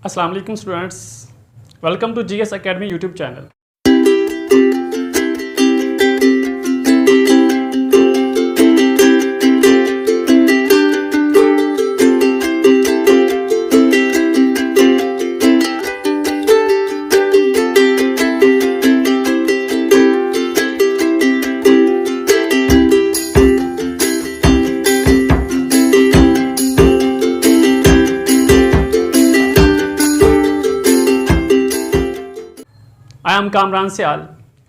अस्सलाम वालेकुम students, welcome to GS academy YouTube channel. I am Kamran Sial,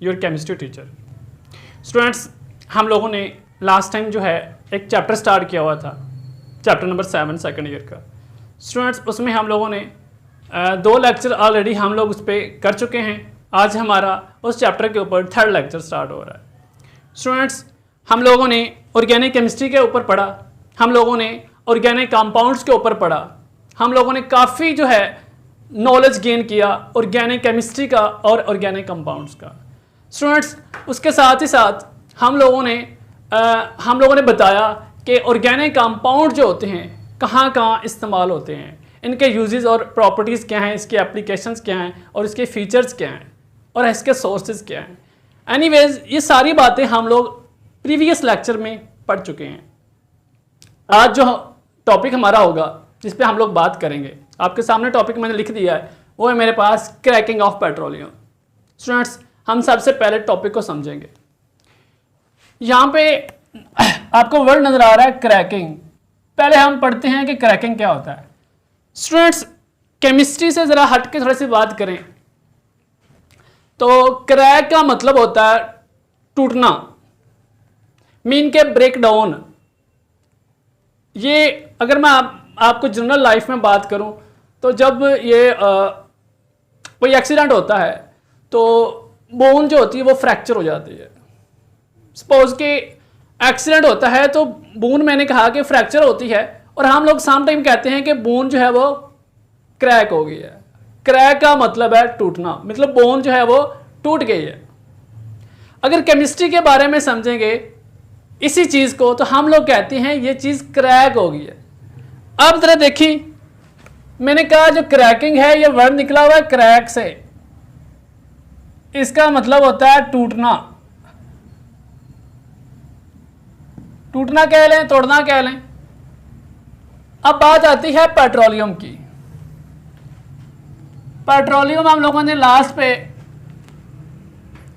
your chemistry teacher. Students, हम लोगों ने लास्ट टाइम जो है एक चैप्टर स्टार्ट किया हुआ था, चैप्टर नंबर 7 सेकंड ईयर का। स्टूडेंट्स, उसमें हम लोगों ने 2 लेक्चर ऑलरेडी हम लोग उस पर कर चुके हैं। आज हमारा उस चैप्टर के ऊपर 3rd लेक्चर स्टार्ट हो रहा है। स्टूडेंट्स, हम लोगों ने ऑर्गेनिक केमिस्ट्री के ऊपर पढ़ा, हम लोगों ने ऑर्गेनिक कंपाउंड्स के ऊपर पढ़ा, हम लोगों ने काफ़ी जो है नॉलेज गेन किया ऑर्गेनिक केमिस्ट्री का और ऑर्गेनिक कंपाउंड्स का। स्टूडेंट्स, उसके साथ ही साथ हम लोगों ने बताया कि ऑर्गेनिक कंपाउंड जो होते हैं कहाँ कहाँ इस्तेमाल होते हैं, इनके यूजेस और प्रॉपर्टीज़ क्या हैं, इसके एप्लीकेशंस क्या हैं और इसके फीचर्स क्या हैं और इसके सोर्सेज क्या हैं। एनीवेज, ये सारी बातें हम लोग प्रीवियस लेक्चर में पढ़ चुके हैं। आज जो टॉपिक हमारा होगा जिस पे हम लोग बात करेंगे, आपके सामने टॉपिक मैंने लिख दिया है, वो है मेरे पास क्रैकिंग ऑफ पेट्रोलियम। स्टूडेंट्स, हम सबसे पहले टॉपिक को समझेंगे। यहाँ पे आपको वर्ड नजर आ रहा है क्रैकिंग। पहले हम पढ़ते हैं कि क्रैकिंग क्या होता है। स्टूडेंट्स, केमिस्ट्री से ज़रा हट के थोड़ी सी बात करें तो क्रैक का मतलब होता है टूटना, मीन के ब्रेक डाउन। ये अगर मैं आपको जनरल लाइफ में बात करूं तो जब ये कोई एक्सीडेंट होता है तो बोन जो होती है वो फ्रैक्चर हो जाती है। सपोज कि एक्सीडेंट होता है तो बोन, मैंने कहा कि फ्रैक्चर होती है और हम लोग सम टाइम कहते हैं कि बोन जो है वो क्रैक हो गई है। क्रैक का मतलब है टूटना, मतलब बोन जो है वो टूट गई है। अगर केमिस्ट्री के बारे में समझेंगे इसी चीज़ को तो हम लोग कहते हैं ये चीज़ क्रैक हो गई है। अब जरा देखिए, मैंने कहा जो क्रैकिंग है ये वर्ड निकला हुआ है क्रैक से, इसका मतलब होता है टूटना। टूटना कह लें, तोड़ना कह लें। अब बात आती है पेट्रोलियम की। पेट्रोलियम हम लोगों ने लास्ट पे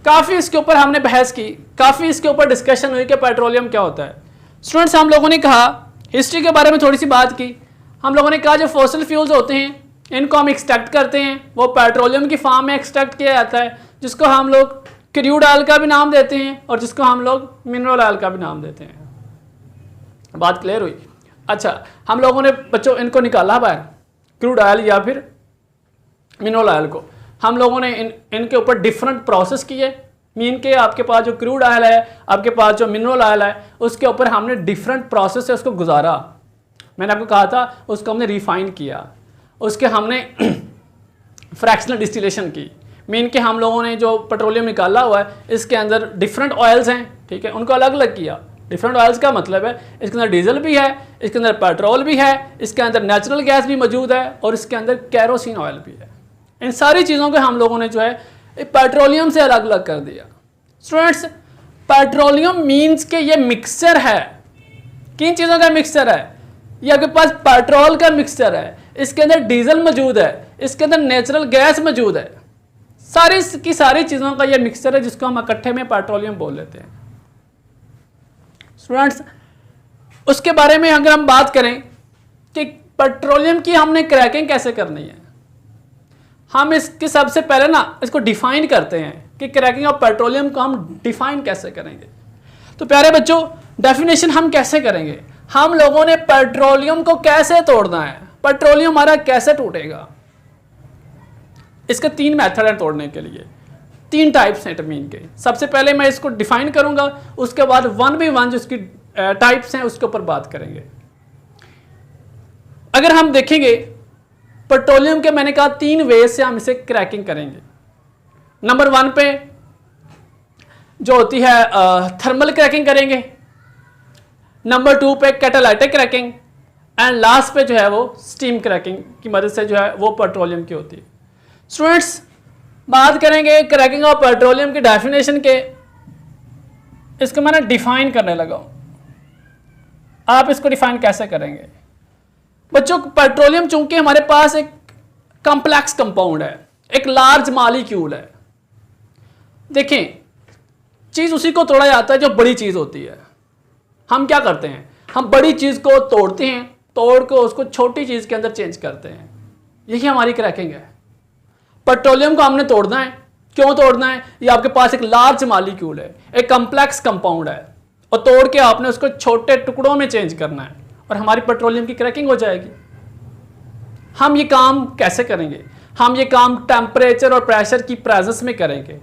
काफ़ी इसके ऊपर हमने बहस की, काफ़ी इसके ऊपर डिस्कशन हुई कि पेट्रोलियम क्या होता है। स्टूडेंट्स, हम लोगों ने कहा, हिस्ट्री के बारे में थोड़ी सी बात की। हम लोगों ने कहा जो फॉसिल फ्यूल्स होते हैं इनको हम एक्सट्रैक्ट करते हैं, वो पेट्रोलियम की फॉर्म में एक्सट्रैक्ट किया जाता है, जिसको हम लोग क्रूड ऑयल का भी नाम देते हैं और जिसको हम लोग मिनरल ऑयल का भी नाम देते हैं। बात क्लियर हुई? अच्छा, हम लोगों ने बच्चों इनको निकाला बाहर, क्रूड ऑयल या फिर मिनरल ऑयल को। हम लोगों ने इनके ऊपर डिफरेंट प्रोसेस किए, मीन के आपके पास जो क्रूड ऑयल है, आपके पास जो मिनरल ऑयल है, उसके ऊपर हमने डिफरेंट प्रोसेस से उसको गुजारा। मैंने आपको कहा था उसको हमने रिफाइन किया, उसके हमने फ्रैक्शनल डिस्टिलेशन की। मीन के हम लोगों ने जो पेट्रोलियम निकाला हुआ है इसके अंदर डिफरेंट ऑयल्स हैं, ठीक है, उनको अलग अलग किया। डिफरेंट ऑयल्स का मतलब है इसके अंदर डीजल भी है, इसके अंदर पेट्रोल भी है, इसके अंदर नेचुरल गैस भी मौजूद है और इसके अंदर कैरोसिन ऑयल भी है। इन सारी चीज़ों को हम लोगों ने जो है पेट्रोलियम से अलग अलग कर दिया। स्टूडेंट्स, पेट्रोलियम मीन्स के ये मिक्सचर है। किन चीज़ों का मिक्सचर है? ये आपके पास पेट्रोल का मिक्सचर है, इसके अंदर डीजल मौजूद है, इसके अंदर नेचुरल गैस मौजूद है। सारी की सारी चीज़ों का ये मिक्सचर है जिसको हम इकट्ठे में पेट्रोलियम बोल लेते हैं। स्टूडेंट्स, उसके बारे में अगर हम बात करें कि पेट्रोलियम की हमने क्रैकिंग कैसे करनी है, हम इसके सबसे पहले ना इसको डिफाइन करते हैं कि क्रैकिंग ऑफ पेट्रोलियम को हम डिफाइन कैसे करेंगे। तो प्यारे बच्चों, डेफिनेशन हम कैसे करेंगे? हम लोगों ने पेट्रोलियम को कैसे तोड़ना है, पेट्रोलियम हमारा कैसे टूटेगा। इसके 3 मेथड हैं तोड़ने के लिए, 3 टाइप्स हैं टमीन के। सबसे पहले मैं इसको डिफाइन करूंगा, उसके बाद 1 by 1 जो इसकी टाइप्स हैं उसके ऊपर बात करेंगे। अगर हम देखेंगे पेट्रोलियम के, मैंने कहा 3 वे से हम इसे क्रैकिंग करेंगे। नंबर 1 पे जो होती है थर्मल क्रैकिंग करेंगे, नंबर 2 पे कैटालाइटिक क्रैकिंग, एंड लास्ट पे जो है वो स्टीम क्रैकिंग की मदद से जो है वो पेट्रोलियम की होती है। स्टूडेंट्स बात करेंगे क्रैकिंग ऑफ पेट्रोलियम की डेफिनेशन के। इसको मैंने डिफाइन करने लगा हूं, आप इसको डिफाइन कैसे करेंगे बच्चों? पेट्रोलियम चूंकि हमारे पास एक कॉम्प्लेक्स कंपाउंड है, एक लार्ज मॉलिक्यूल है। देखें, चीज उसी को तोड़ा जाता है जो बड़ी चीज होती है। हम क्या करते हैं, हम बड़ी चीज को तोड़ते हैं, तोड़ के उसको छोटी चीज के अंदर चेंज करते हैं। यही हमारी क्रैकिंग है। पेट्रोलियम को हमने तोड़ना है। क्यों तोड़ना है? ये आपके पास एक लार्ज मॉलिक्यूल है, एक कॉम्प्लेक्स कंपाउंड है, और तोड़ के आपने उसको छोटे टुकड़ों में चेंज करना है और हमारी पेट्रोलियम की क्रैकिंग हो जाएगी। हम ये काम कैसे करेंगे? हम ये काम टेम्परेचर और प्रेशर की प्रेजेंस में करेंगे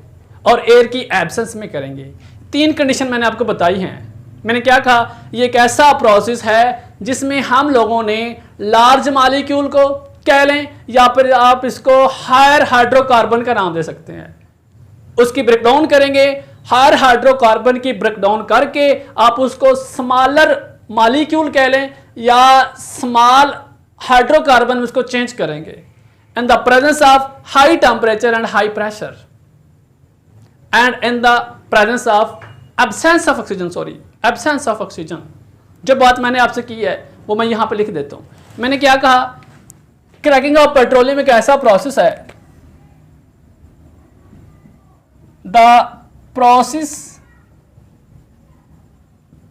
और एयर की एब्सेंस में करेंगे। 3 कंडीशन मैंने आपको बताई हैं। मैंने क्या कहा? ये एक ऐसा प्रोसेस है जिसमें हम लोगों ने लार्ज मॉलिक्यूल को कह लें या फिर आप इसको हायर हाइड्रोकार्बन का नाम दे सकते हैं, उसकी ब्रेकडाउन करेंगे। हायर हाइड्रोकार्बन की ब्रेकडाउन करके आप उसको स्मॉलर मॉलिक्यूल कह लें या स्मॉल हाइड्रोकार्बन में उसको चेंज करेंगे इन the presence of high temperature and high pressure and in the presence of absence of oxygen, sorry absence of oxygen. जो बात मैंने आपसे की है वो मैं यहां पे लिख देता हूं। मैंने क्या कहा? क्रैकिंग ऑफ पेट्रोलियम एक ऐसा प्रोसेस है, the process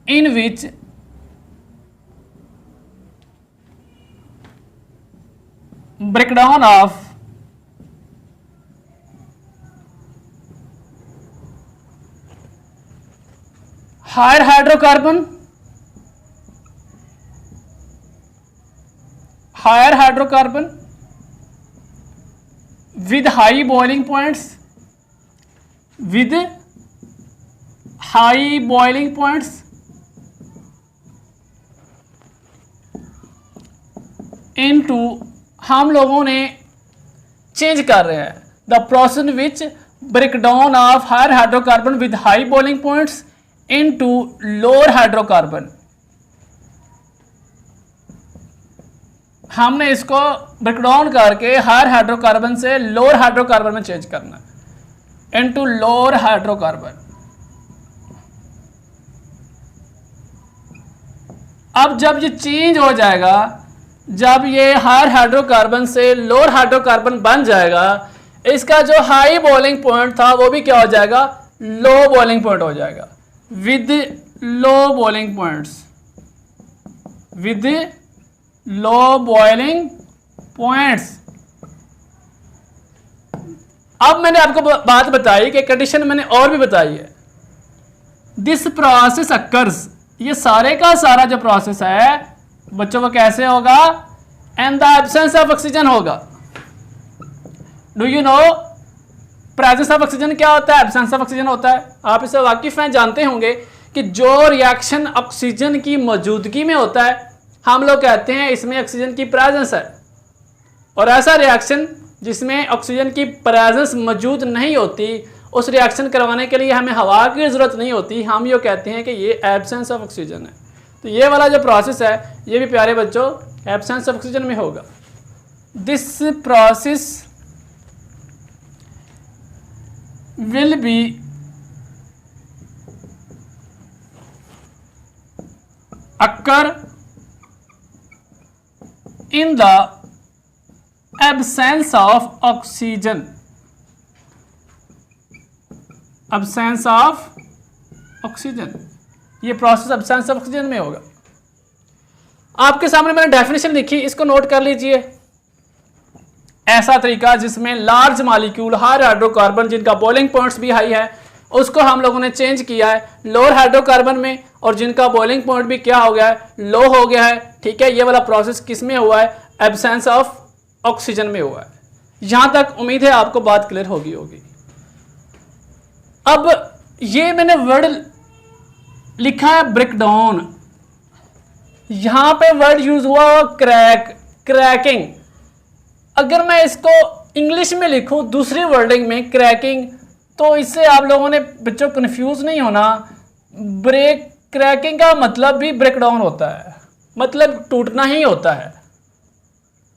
in which breakdown of higher hydrocarbon with high boiling points into हम लोगों ने चेंज कर रहे हैं the process which break down of higher hydrocarbon with high boiling points into lower hydrocarbon. हमने इसको ब्रेक डाउन करके higher hydrocarbon से लोअर हाइड्रोकार्बन में चेंज करना है, इनटू लोअर हाइड्रोकार्बन। अब जब ये चेंज हो जाएगा, जब ये हायर हाइड्रोकार्बन से लोअर हाइड्रोकार्बन बन जाएगा, इसका जो हाई बॉइलिंग पॉइंट था वो भी क्या हो जाएगा? लो बॉइलिंग पॉइंट हो जाएगा। विद लो बॉइलिंग पॉइंट्स अब मैंने आपको बात बताई कि कंडीशन मैंने और भी बताई है। दिस प्रोसेस अकर्स, ये सारे का सारा जो प्रोसेस है बच्चों को कैसे होगा? And the absence of oxygen होगा। Do you know presence of oxygen क्या होता है, एब्सेंस ऑफ ऑक्सीजन होता है? आप इससे वाकिफ हैं, जानते होंगे कि जो रिएक्शन ऑक्सीजन की मौजूदगी में होता है हम लोग कहते हैं इसमें ऑक्सीजन की प्रेजेंस है, और ऐसा रिएक्शन जिसमें ऑक्सीजन की प्रेजेंस मौजूद नहीं होती, उस रिएक्शन करवाने के लिए हमें हवा की ज़रूरत नहीं होती, हम ये कहते हैं कि ये एब्सेंस ऑफ ऑक्सीजन है। तो ये वाला जो प्रोसेस है ये भी प्यारे बच्चों एब्सेंस ऑफ ऑक्सीजन में होगा। This process will be occur in the absence of oxygen, absence of oxygen. ये प्रोसेस एब्सेंस ऑफ ऑक्सीजन में होगा। आपके सामने मैंने डेफिनेशन लिखी, इसको नोट कर लीजिए। ऐसा तरीका जिसमें लार्ज मॉलिक्यूल हायर हाइड्रोकार्बन जिनका बॉइलिंग पॉइंट्स भी हाई है उसको हम लोगों ने चेंज किया है लोअर हाइड्रोकार्बन में, और जिनका बॉइलिंग पॉइंट भी क्या हो गया है? लो हो गया है। ठीक है, ये वाला प्रोसेस किस में हुआ है? एब्सेंस ऑफ ऑक्सीजन में हुआ है। यहां तक उम्मीद है आपको बात क्लियर होगी। अब ये मैंने वर्ड लिखा है ब्रेकडाउन, यहां पे वर्ड यूज हुआ क्रैकिंग। अगर मैं इसको इंग्लिश में लिखूं दूसरी वर्डिंग में क्रैकिंग, तो इससे आप लोगों ने बच्चों कंफ्यूज नहीं होना। क्रैकिंग का मतलब भी ब्रेकडाउन होता है। मतलब टूटना ही होता है।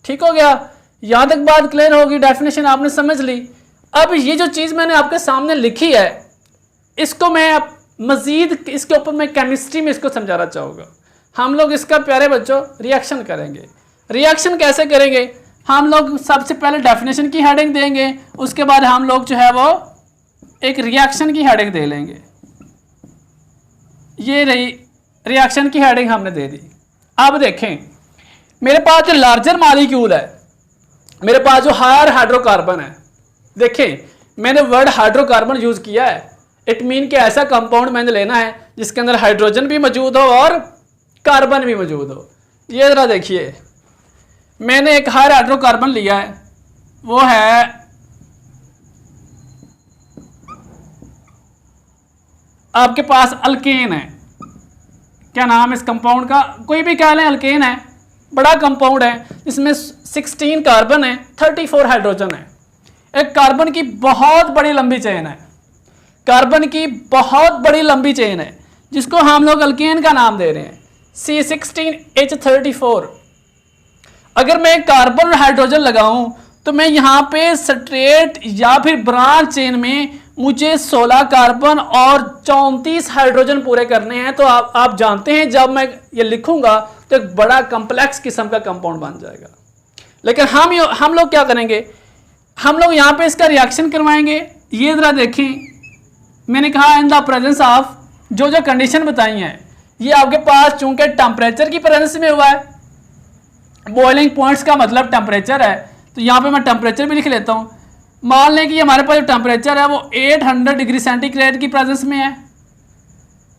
ठीक हो गया, यहां तक बात क्लियर होगी, डेफिनेशन आपने समझ ली। अब ये जो चीज मैंने आपके सामने लिखी है, इसको मैं मजीद इसके ऊपर मैं केमिस्ट्री में इसको समझाना चाहूँगा। हम लोग इसका प्यारे बच्चों रिएक्शन करेंगे। रिएक्शन कैसे करेंगे? हम लोग सबसे पहले डेफिनेशन की हेडिंग देंगे, उसके बाद हम लोग जो है वो एक रिएक्शन की हेडिंग दे लेंगे। ये रही रिएक्शन की हेडिंग हमने दे दी। अब देखें, मेरे पास जो लार्जर मॉलिक्यूल है, मेरे पास जो हायर हाइड्रोकार्बन है, देखें मैंने वर्ड हाइड्रोकार्बन यूज किया है। इट मीन कि ऐसा कंपाउंड मैंने लेना है जिसके अंदर हाइड्रोजन भी मौजूद हो और कार्बन भी मौजूद हो। ये जरा देखिए, मैंने एक हायर हाइड्रोकार्बन लिया है, वो है आपके पास अल्केन है। क्या नाम है इस कंपाउंड का? कोई भी कह लें, अल्केन है। बड़ा कंपाउंड है, इसमें 16 कार्बन है, 34 हाइड्रोजन है। एक कार्बन की बहुत बड़ी लंबी चेन है, कार्बन की बहुत बड़ी लंबी चेन है, जिसको हम लोग अल्केन का नाम दे रहे हैं C16H34। अगर मैं कार्बन और हाइड्रोजन लगाऊं तो मैं यहाँ पे स्ट्रेट या फिर ब्रांच चेन में मुझे 16 कार्बन और 34 हाइड्रोजन पूरे करने हैं। तो आप जानते हैं जब मैं ये लिखूंगा तो एक बड़ा कम्प्लेक्स किस्म का कंपाउंड बन जाएगा। लेकिन हम लोग क्या करेंगे, हम लोग यहाँ पे इसका रिएक्शन करवाएंगे। ये जरा देखें, मैंने कहा इन द प्रेजेंस ऑफ, जो जो कंडीशन बताई हैं, ये आपके पास चूंकि टेम्परेचर की प्रेजेंस में हुआ है, बॉइलिंग पॉइंट्स का मतलब टेम्परेचर है, तो यहाँ पे मैं टेम्परेचर भी लिख लेता हूँ। मान लें कि हमारे पास जो टेम्परेचर है वो 800 डिग्री सेंटीग्रेड की प्रेजेंस में है,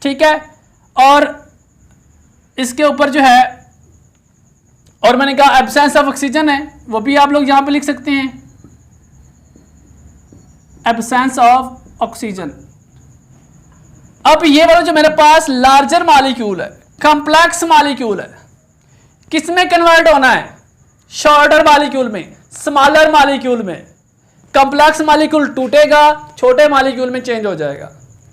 ठीक है। और इसके ऊपर जो है, और मैंने कहा एब्सेंस ऑफ ऑक्सीजन है, वो भी आप लोग यहाँ पे लिख सकते हैं, एब्सेंस ऑफ ऑक्सीजन। अब ये वाला जो मेरे पास लार्जर मॉलिक्यूल है, कॉम्प्लेक्स मॉलिक्यूल है, किसमें कन्वर्ट होना है? शॉर्टर मॉलिक्यूल में, स्मॉलर मॉलिक्यूल में। कॉम्प्लेक्स मॉलिक्यूल टूटेगा, छोटे मॉलिक्यूल में चेंज हो जाएगा।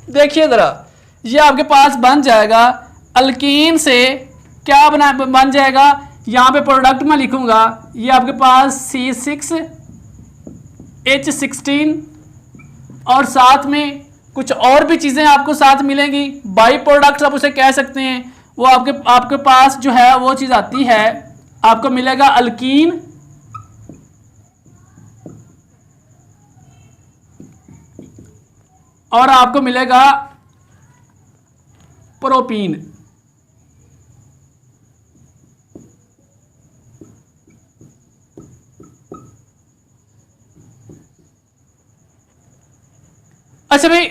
देखिए जरा, ये आपके पास बन जाएगा अल्कीन से क्या बन जाएगा, यहाँ पे प्रोडक्ट में लिखूंगा, ये आपके पास C6H16 और साथ में कुछ और भी चीज़ें आपको साथ मिलेंगी, बाई प्रोडक्ट्स आप उसे कह सकते हैं। वो आपके पास जो है वो चीज़ आती है, आपको मिलेगा अल्कीन और आपको मिलेगा प्रोपीन। अच्छा भाई,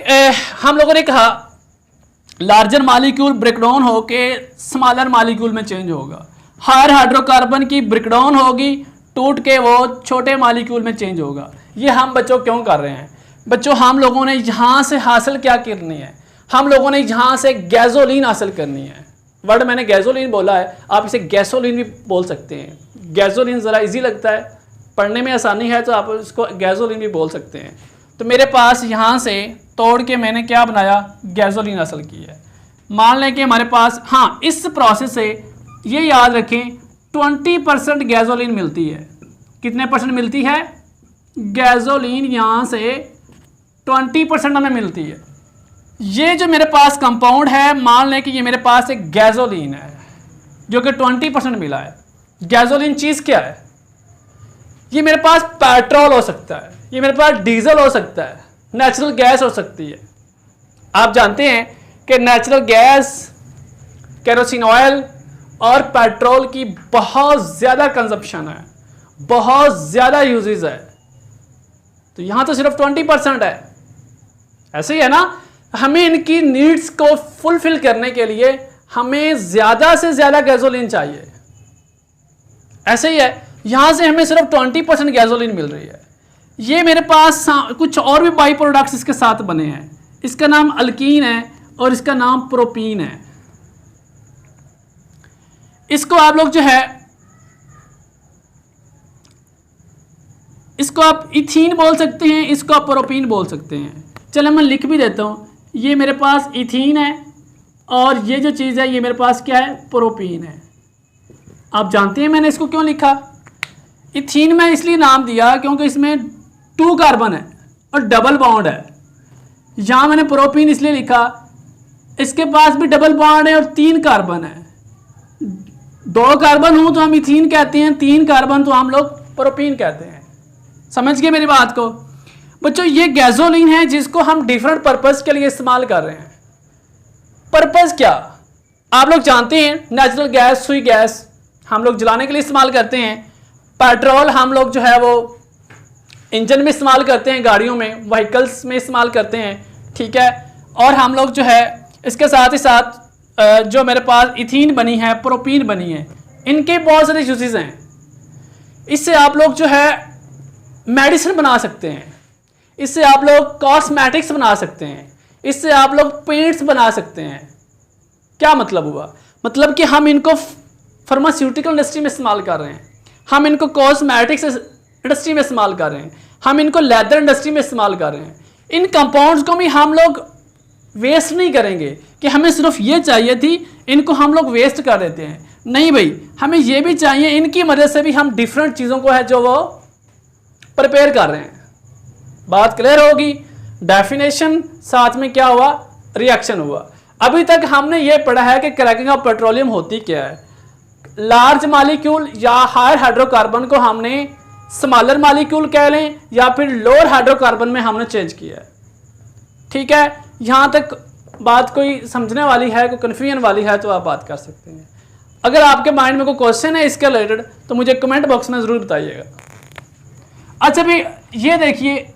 हम लोगों ने कहा लार्जर मॉलिक्यूल ब्रेकडाउन होके स्मॉलर मॉलिक्यूल में चेंज होगा। हायर हाइड्रोकार्बन की ब्रेकडाउन होगी, टूट के वो छोटे मॉलिक्यूल में चेंज होगा। ये हम बच्चों क्यों कर रहे हैं? बच्चों, हम लोगों ने यहाँ से हासिल क्या करनी है? हम लोगों ने यहाँ से गैसोलीन हासिल करनी है। वर्ड मैंने गैसोलीन बोला है, आप इसे गैसोलीन भी बोल सकते हैं। गैसोलीन ज़रा इजी लगता है, पढ़ने में आसानी है, तो आप इसको गैसोलीन भी बोल सकते हैं। तो मेरे पास यहाँ से तोड़ के मैंने क्या बनाया, गैसोलीन हासिल की है। मान लें कि हमारे पास, हाँ, इस प्रोसेस से ये याद रखें 20% गैसोलीन मिलती है। कितने परसेंट मिलती है? गैसोलीन यहाँ से 20% हमें मिलती है। ये जो मेरे पास कंपाउंड है, मान लें कि ये मेरे पास एक गैसोलीन है जो कि 20% मिला है। गैसोलीन चीज़ क्या है? ये मेरे पास पेट्रोल हो सकता है, ये मेरे पास डीजल हो सकता है, नेचुरल गैस हो सकती है। आप जानते हैं कि नेचुरल गैस, केरोसिन ऑयल और पेट्रोल की बहुत ज़्यादा कंजप्शन है, बहुत ज़्यादा यूजेस है। तो यहाँ तो सिर्फ 20% है। ऐसे ही है ना, हमें इनकी नीड्स को फुलफिल करने के लिए हमें ज़्यादा से ज़्यादा गैसोलीन चाहिए। ऐसे ही है, यहाँ से हमें सिर्फ 20% गैसोलीन मिल रही है। ये मेरे पास कुछ और भी बाई प्रोडक्ट्स इसके साथ बने हैं। इसका नाम अल्कीन है और इसका नाम प्रोपीन है। इसको आप लोग जो है, इसको आप इथीन बोल सकते हैं, इसको आप प्रोपीन बोल सकते हैं। चलो मैं लिख भी देता हूँ, ये मेरे पास इथीन है और ये जो चीज़ है ये मेरे पास क्या है, प्रोपीन है। आप जानते हैं मैंने इसको क्यों लिखा? इथीन में इसलिए नाम दिया क्योंकि इसमें 2 कार्बन है और डबल बॉन्ड है। यहाँ मैंने प्रोपीन इसलिए लिखा, इसके पास भी डबल बॉन्ड है और 3 कार्बन है। 2 कार्बन हो तो हम इथीन कहते हैं, 3 कार्बन तो हम लोग प्रोपीन कहते हैं। समझ गए मेरी बात को? बच्चों ये गैसोलीन है जिसको हम डिफरेंट पर्पस के लिए इस्तेमाल कर रहे हैं। पर्पस क्या? आप लोग जानते हैं नेचुरल गैस, सुई गैस हम लोग जलाने के लिए इस्तेमाल करते हैं। पेट्रोल हम लोग जो है वो इंजन में इस्तेमाल करते हैं, गाड़ियों में, व्हीकल्स में इस्तेमाल करते हैं, ठीक है। और हम लोग जो है इसके साथ ही साथ जो मेरे पास इथीन बनी है, प्रोपीन बनी है, इनके बहुत सारे यूजेस हैं। इससे आप लोग जो है मेडिसिन बना सकते हैं, इससे आप लोग कॉस्मेटिक्स बना सकते हैं, इससे आप लोग पेंट्स बना सकते हैं। क्या मतलब हुआ? मतलब कि हम इनको फार्मास्यूटिकल इंडस्ट्री में इस्तेमाल कर रहे हैं, हम इनको कॉस्मेटिक्स इंडस्ट्री में इस्तेमाल कर रहे हैं, हम इनको लेदर इंडस्ट्री में इस्तेमाल कर रहे हैं। इन कंपाउंड्स को भी हम लोग वेस्ट नहीं करेंगे कि हमें सिर्फ ये चाहिए थी, इनको हम लोग वेस्ट कर देते हैं। नहीं भाई, हमें ये भी चाहिए, इनकी मदद से भी हम डिफरेंट चीज़ों को है जो वो प्रिपेयर कर रहे हैं। बात क्लियर होगी? डेफिनेशन साथ में क्या हुआ? रिएक्शन हुआ। अभी तक हमने ये पढ़ा है कि क्रैकिंग ऑफ पेट्रोलियम होती क्या है। लार्ज मालिक्यूल या हायर हाइड्रोकार्बन को हमने स्मॉलर मालिक्यूल कह लें या फिर लोअर हाइड्रोकार्बन में हमने चेंज किया है, ठीक है। यहाँ तक बात कोई समझने वाली है, कोई कन्फ्यूजन वाली है तो आप बात कर सकते हैं। अगर आपके माइंड में कोई क्वेश्चन है इसके रिलेटेड तो मुझे कमेंट बॉक्स में ज़रूर बताइएगा। अच्छा भाई ये देखिए,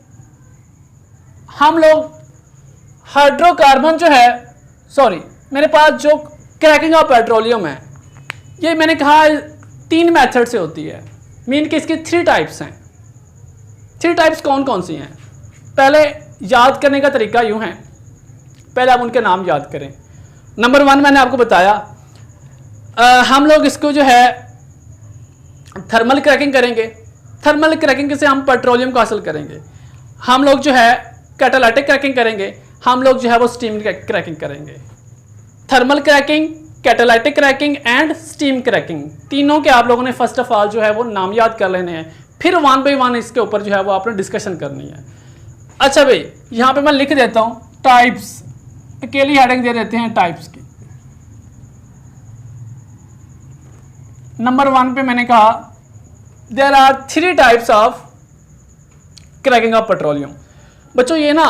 हम लोग हाइड्रोकार्बन जो है, सॉरी मेरे पास जो क्रैकिंग ऑफ पेट्रोलियम है, ये मैंने कहा 3 मेथड से होती है। मीन कि इसकी 3 टाइप्स हैं। 3 टाइप्स कौन कौन सी हैं? पहले याद करने का तरीका यूँ है, पहले आप उनके नाम याद करें। नंबर 1 मैंने आपको बताया, हम लोग इसको जो है थर्मल क्रैकिंग करेंगे। थर्मल क्रैकिंग से हम पेट्रोलियम को हासिल करेंगे। हम लोग जो है कैटालिटिक क्रैकिंग करेंगे, हम लोग जो है वो स्टीम क्रैकिंग करेंगे। Thermal cracking, catalytic cracking and steam cracking, तीनों के आप लोगों ने फर्स्ट ऑफ ऑल जो है वो नाम याद कर लेने हैं, फिर 1 बाय 1 इसके ऊपर जो है वो आपने डिस्कशन करनी है। अच्छा भाई यहाँ पे मैं लिख देता हूँ टाइप्स, अकेली हेडिंग दे देते हैं टाइप्स की। नंबर 1 पे मैंने कहा there are 3 types of cracking of petroleum. बच्चों ये ना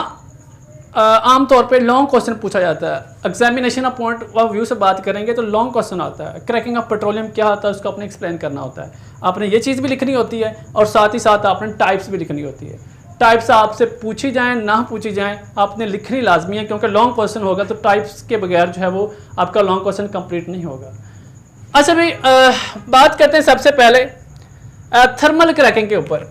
आमतौर पे लॉन्ग क्वेश्चन पूछा जाता है। Examination of point of view से बात करेंगे तो लॉन्ग क्वेश्चन आता है, क्रैकिंग ऑफ पेट्रोलियम क्या होता है उसको आपने एक्सप्लेन करना होता है। आपने ये चीज़ भी लिखनी होती है और साथ ही साथ आपने टाइप्स भी लिखनी होती है। टाइप्स आपसे पूछी जाएँ ना पूछी जाएँ आपने लिखनी लाजमी है, क्योंकि लॉन्ग क्वेश्चन होगा तो टाइप्स के बगैर जो है वो आपका लॉन्ग क्वेश्चन कंप्लीट नहीं होगा। अच्छा भाई बात करते हैं सबसे पहले थर्मल क्रैकिंग के ऊपर।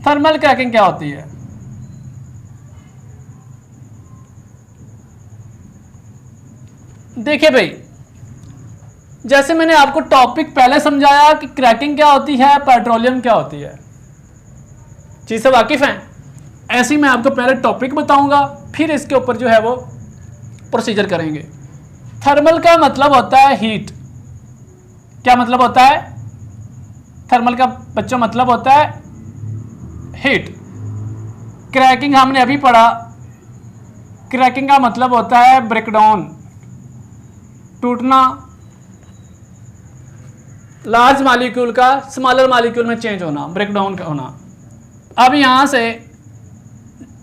थर्मल क्रैकिंग क्या होती है? देखिए भाई, जैसे मैंने आपको टॉपिक पहले समझाया कि क्रैकिंग क्या होती है, पेट्रोलियम क्या होती है, चीज से वाकिफ हैं। ऐसे ही मैं आपको पहले टॉपिक बताऊंगा, फिर इसके ऊपर जो है वो प्रोसीजर करेंगे। थर्मल का मतलब होता है हीट। क्या मतलब होता है? थर्मल का बच्चों मतलब होता है हीट। क्रैकिंग हमने अभी पढ़ा, क्रैकिंग का मतलब होता है ब्रेकडाउन, टूटना, लार्ज मॉलिक्यूल का स्मॉलर मॉलिक्यूल में चेंज होना, ब्रेकडाउन का होना। अब यहाँ से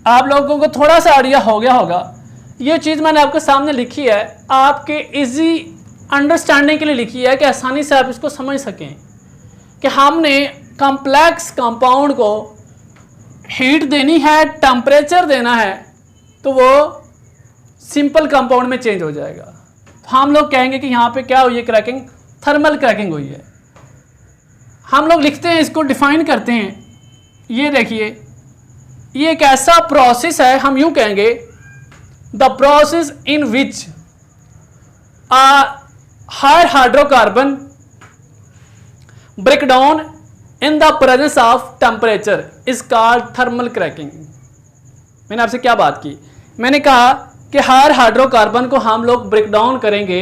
आप लोगों को थोड़ा सा आइडिया हो गया होगा। ये चीज़ मैंने आपके सामने लिखी है आपके इजी अंडरस्टैंडिंग के लिए लिखी है कि आसानी से आप इसको समझ सकें कि हमने कॉम्प्लेक्स कंपाउंड को हीट देनी है, टेम्परेचर देना है, तो वो सिंपल कंपाउंड में चेंज हो जाएगा। तो हम लोग कहेंगे कि यहाँ पे क्या हुई है क्रैकिंग? थर्मल क्रैकिंग हुई है। हम लोग लिखते हैं, इसको डिफाइन करते हैं। ये देखिए, ये एक ऐसा प्रोसेस है, हम यूं कहेंगे the process in which higher hydrocarbon break down in the presence of temperature is called thermal cracking. मैंने आपसे क्या बात की? मैंने कहा कि हायर हाइड्रोकार्बन को हम लोग ब्रेक डाउन करेंगे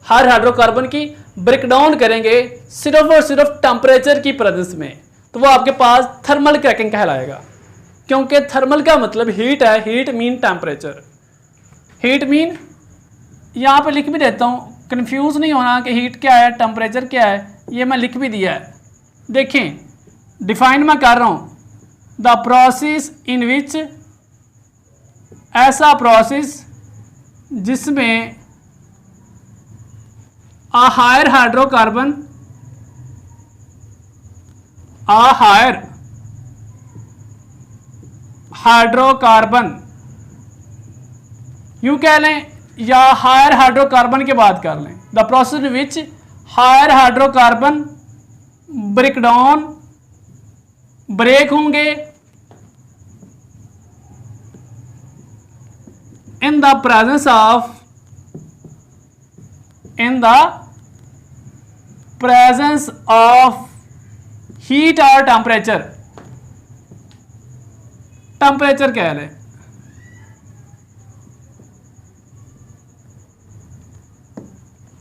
हर हाइड्रोकार्बन की ब्रेकडाउन करेंगे सिर्फ और सिर्फ टेम्परेचर की प्रेजेंस में, तो वो आपके पास थर्मल क्रैकिंग कहलाएगा। क्योंकि थर्मल का मतलब हीट है, heat mean temperature, heat mean यहाँ पे लिख भी देता हूँ, कंफ्यूज नहीं होना कि हीट क्या है टेम्परेचर क्या है, ये मैं लिख भी दिया है। देखें डिफाइन मैं कर रहा हूँ, द प्रोसेस इन विच, ऐसा प्रोसेस जिसमें a higher hydrocarbon, a higher hydrocarbon यूं कह लें या हायर हाइड्रोकार्बन के बात कर लें, the process which higher hydrocarbon breakdown, break होंगे in the presence of, in the presence of heat or temperature, temperature क्या है,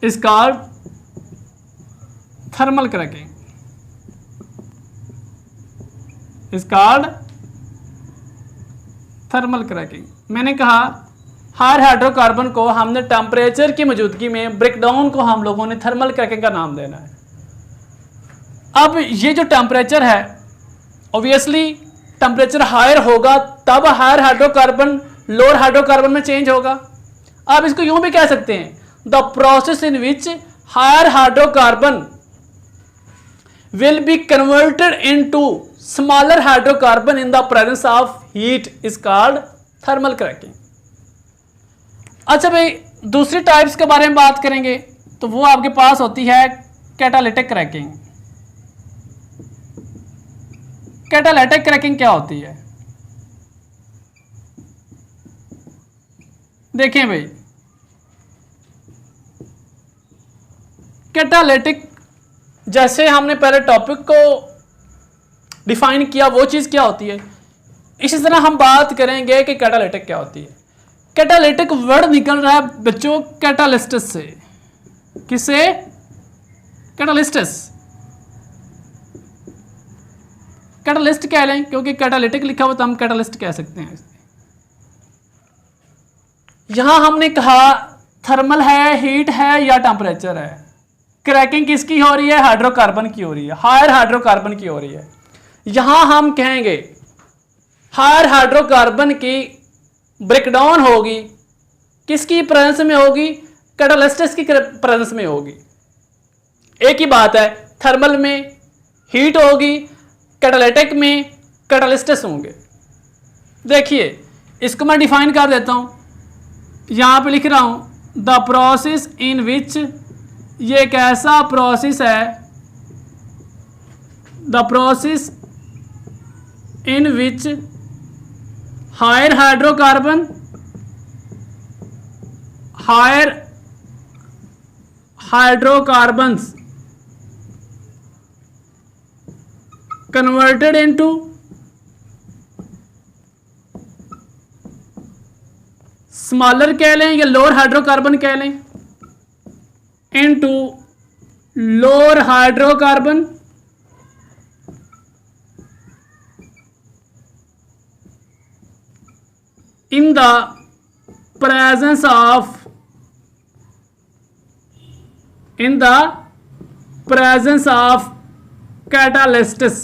is called thermal cracking, is called thermal cracking। मैंने कहा हर हाइड्रोकार्बन को हमने टेम्परेचर की मौजूदगी में ब्रेकडाउन को हम लोगों ने थर्मल क्रैकिंग का नाम देना है। अब ये जो टेम्परेचर है, ऑब्वियसली टेम्परेचर हायर होगा तब हायर हाइड्रोकार्बन लोअर हाइड्रोकार्बन में चेंज होगा। आप इसको यूं भी कह सकते हैं, the process in which higher hydrocarbon will be converted into smaller hydrocarbon in the presence of heat is called thermal cracking. अच्छा भाई, दूसरी टाइप्स के बारे में बात करेंगे तो वो आपके पास होती है कैटालिटिक क्रैकिंग। कैटालिटिक क्रैकिंग क्या होती है? देखें भाई, कैटालिटिक जैसे हमने पहले टॉपिक को डिफाइन किया, वो चीज़ क्या होती है, इसी तरह हम बात करेंगे कि कैटालिटिक क्या होती है। कैटालिटिक वर्ड निकल रहा है बच्चों कैटालिस्टस से। किससे? कैटालिस्टस। कैटालिस्ट कह लें क्योंकि कैटालिटिक लिखा हुआ तो हम कैटालिस्ट कह सकते हैं। यहां हमने कहा थर्मल है, हीट है या टेम्परेचर है। क्रैकिंग किसकी हो रही है? हाइड्रोकार्बन की हो रही है, हायर हाइड्रोकार्बन की हो रही है। यहां हम कहेंगे हायर हाइड्रोकार्बन की ब्रेकडाउन होगी, किसकी प्रेजेंस में होगी? कैटालिस्टस की प्रेजेंस में होगी। एक ही बात है, थर्मल में हीट होगी, कैटालिटिक में कैटालिस्टस होंगे। देखिए इसको मैं डिफाइन कर देता हूं, यहां पे लिख रहा हूं द प्रोसेस इन विच, ये एक ऐसा प्रोसेस है, the process in which higher hydrocarbon, higher hydrocarbons converted into smaller कह लें या लोअर हाइड्रोकार्बन कह लें, into lower hydrocarbon in the presence of, in the presence of catalysts।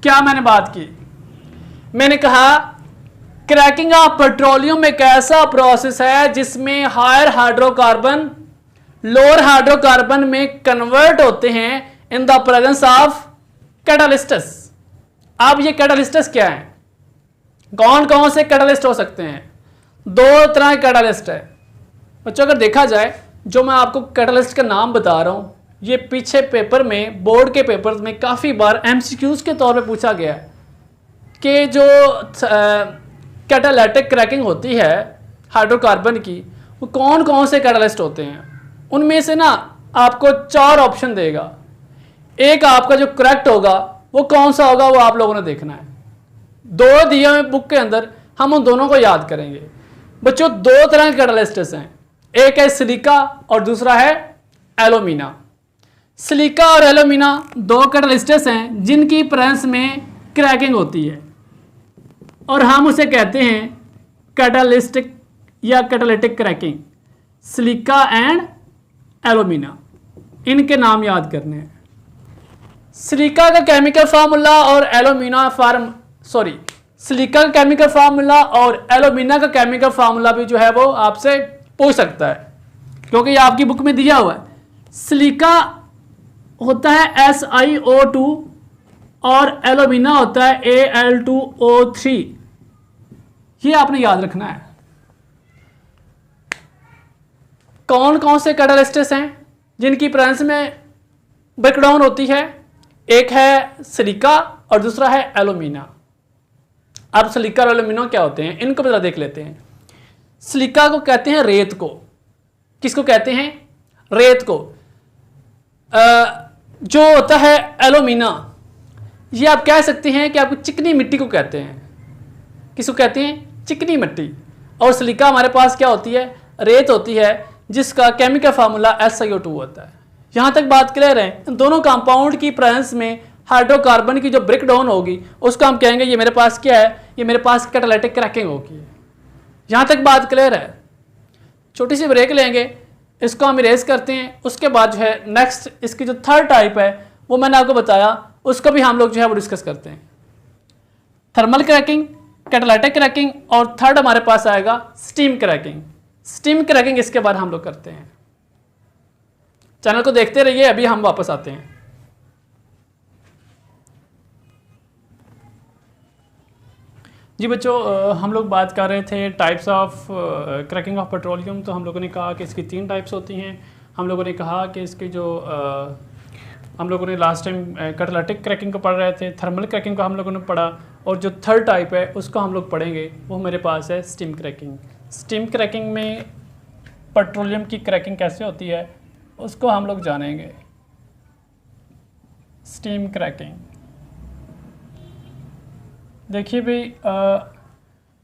क्या मैंने बात की? मैंने कहा क्रैकिंग ऑफ पेट्रोलियम एक ऐसा प्रोसेस है जिसमें हायर हाइड्रोकार्बन लोअर हाइड्रोकार्बन में कन्वर्ट होते हैं इन द प्रेजेंस ऑफ कैटालिस्टस। अब ये कैटालिस्टस क्या है? कौन कौन से कैटालिस्ट हो सकते हैं? दो तरह के कैटालिस्ट है बच्चों। अगर देखा जाए, जो मैं आपको कैटालिस्ट का नाम बता रहा हूँ, ये पीछे पेपर में, बोर्ड के पेपर्स में काफ़ी बार एमसीक्यूज के तौर पे पूछा गया है कि जो कैटालिटिक क्रैकिंग होती है हाइड्रोकार्बन की, वो कौन कौन से कैटालिस्ट होते हैं। उनमें से ना आपको 4 ऑप्शन देगा, एक आपका जो करेक्ट होगा वो कौन सा होगा वो आप लोगों ने देखना है। 2 दिए हुए बुक के अंदर हम उन दोनों को याद करेंगे। बच्चों 2 तरह के कैटालिस्ट्स हैं, एक है सिलिका और दूसरा है एलुमिना। सिलिका और एलुमिना दो कैटालिस्ट्स हैं जिनकी प्रेजेंस में क्रैकिंग होती है और हम उसे कहते हैं कैटालिस्टिक या catalytic cracking. Silica and alumina, इनके नाम याद करने हैं। सिलिका का केमिकल फार्मूला और सिलिका का केमिकल फार्मूला और एलुमिना का केमिकल फार्मूला भी जो है वो आपसे पूछ सकता है, क्योंकि ये आपकी बुक में दिया हुआ है। सिलिका होता है SiO2 और एलुमिना होता है Al2O3। ये आपने याद रखना है। कौन कौन से कैटालिस्ट्स हैं जिनकी प्रेजेंस में ब्रेकडाउन होती है? एक है सिलिका और दूसरा है एलुमिना। अब सिलिका और एलुमिना क्या होते हैं, इनको जरा देख लेते हैं। सिलिका को कहते हैं रेत को। किसको कहते हैं? रेत को। जो होता है एलुमिना, ये आप कह सकते हैं कि आपको चिकनी मिट्टी को कहते हैं। किसको कहते हैं? चिकनी मिट्टी। और सिलिका हमारे पास क्या होती है? रेत होती है, जिसका केमिकल फार्मूला SiO2 होता है। यहाँ तक बात क्लियर है? इन दोनों कंपाउंड की प्रेजेंस में हाइड्रोकार्बन की जो ब्रेकडाउन होगी उसको हम कहेंगे ये मेरे पास क्या है? ये मेरे पास कैटालिटिक क्रैकिंग होगी। यहाँ तक बात क्लियर है? छोटी सी ब्रेक लेंगे, इसको हम इरेज करते हैं। उसके बाद जो है नेक्स्ट इसकी जो थर्ड टाइप है वो मैंने आपको बताया, उसको भी हम लोग जो है वो डिस्कस करते हैं। थर्मल क्रैकिंग, कैटालिटिक क्रैकिंग और थर्ड हमारे पास आएगा स्टीम क्रैकिंग। स्टीम क्रैकिंग इसके बाद हम लोग करते हैं। चैनल को देखते रहिए, अभी हम वापस आते हैं। जी बच्चों, हम लोग बात कर रहे थे types of cracking of petroleum. तो हम लोगों ने कहा कि इसकी 3 टाइप्स होती हैं। हम लोगों ने कहा कि इसकी जो हम लोगों ने लास्ट टाइम कैटालिटिक क्रैकिंग को पढ़ रहे थे, थर्मल क्रैकिंग को हम लोगों ने पढ़ा, और जो थर्ड टाइप है उसको हम लोग पढ़ेंगे, वो मेरे पास है स्टीम क्रैकिंग। स्टीम क्रैकिंग में पेट्रोलियम की क्रैकिंग कैसे होती है उसको हम लोग जानेंगे। स्टीम क्रैकिंग, देखिए भाई,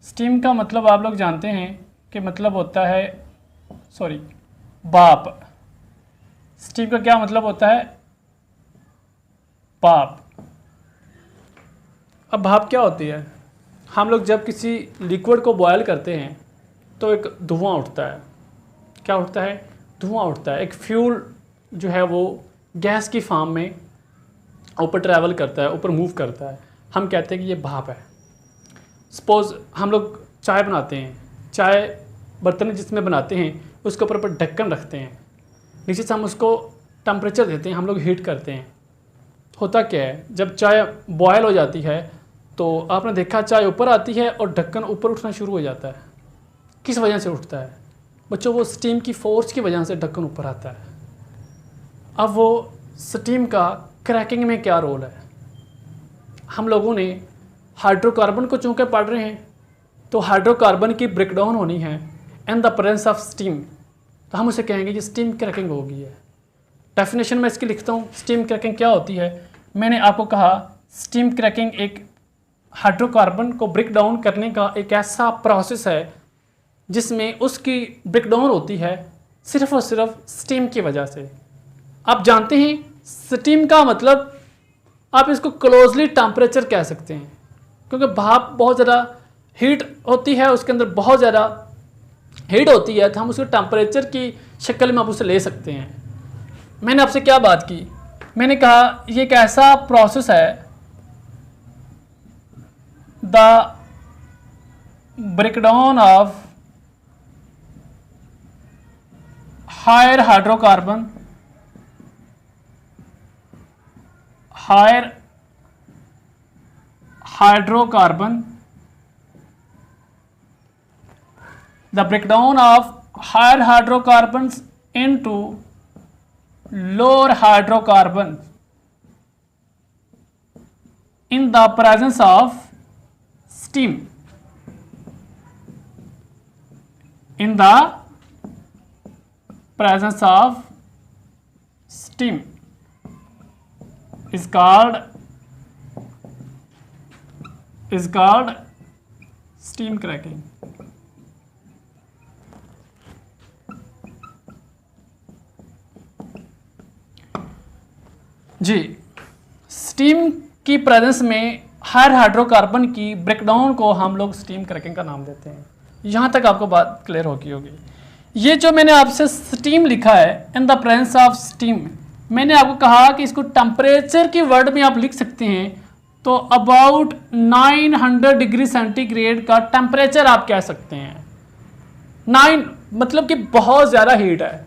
स्टीम का मतलब आप लोग जानते हैं कि मतलब होता है भाप। स्टीम का क्या मतलब होता है? भाप। अब भाप क्या होती है? हम लोग जब किसी लिक्विड को बॉयल करते हैं तो एक धुआं उठता है। क्या उठता है? धुआं उठता है। एक फ्यूल जो है वो गैस की फॉर्म में ऊपर ट्रैवल करता है, ऊपर मूव करता है। हम कहते हैं कि ये भाप है। सपोज हम लोग चाय बनाते हैं, चाय बर्तन जिसमें बनाते हैं उसके ऊपर ढक्कन रखते हैं, नीचे से हम उसको टेम्परेचर देते हैं, हम लोग हीट करते हैं। होता क्या है, जब चाय बॉयल हो जाती है तो आपने देखा चाय ऊपर आती है और ढक्कन ऊपर उठना शुरू हो जाता है। किस वजह से उठता है बच्चों? वो स्टीम की फोर्स की वजह से ढक्कन ऊपर आता है। अब वो स्टीम का क्रैकिंग में क्या रोल है? हम लोगों ने हाइड्रोकार्बन को चूँकि पढ़ रहे हैं तो हाइड्रोकार्बन की ब्रेकडाउन होनी है in the presence of steam, तो हम उसे कहेंगे कि स्टीम क्रैकिंग हो गई है। डेफिनेशन में इसकी लिखता हूँ, स्टीम क्रैकिंग क्या होती है। मैंने आपको कहा स्टीम क्रैकिंग एक हाइड्रोकार्बन को ब्रेक डाउन करने का एक ऐसा प्रोसेस है जिसमें उसकी ब्रेकडाउन होती है सिर्फ और सिर्फ स्टीम की वजह से। आप जानते हैं स्टीम का मतलब आप इसको क्लोजली टेम्परेचर कह सकते हैं, क्योंकि भाप बहुत ज़्यादा हीट होती है, उसके अंदर बहुत ज़्यादा हीट होती है, तो हम उसको टेम्परेचर की शक्ल में आप उसे ले सकते हैं। मैंने आपसे क्या बात की? मैंने कहा ये एक ऐसा प्रोसेस है, the breakdown of higher hydrocarbon, the breakdown of higher hydrocarbons into lower hydrocarbons in the presence of steam. In the presence of steam is called steam cracking. जी, स्टीम की प्रेजेंस में हायर हाइड्रोकार्बन की breakdown को हम लोग steam cracking का नाम देते हैं। यहाँ तक आपको बात क्लियर होगी ये जो मैंने आपसे स्टीम लिखा है, in the presence of steam, मैंने आपको कहा कि इसको टेम्परेचर की वर्ड में आप लिख सकते हैं, तो अबाउट 900 डिग्री सेंटीग्रेड का टेम्परेचर आप कह सकते हैं। 9 मतलब कि बहुत ज़्यादा हीट है,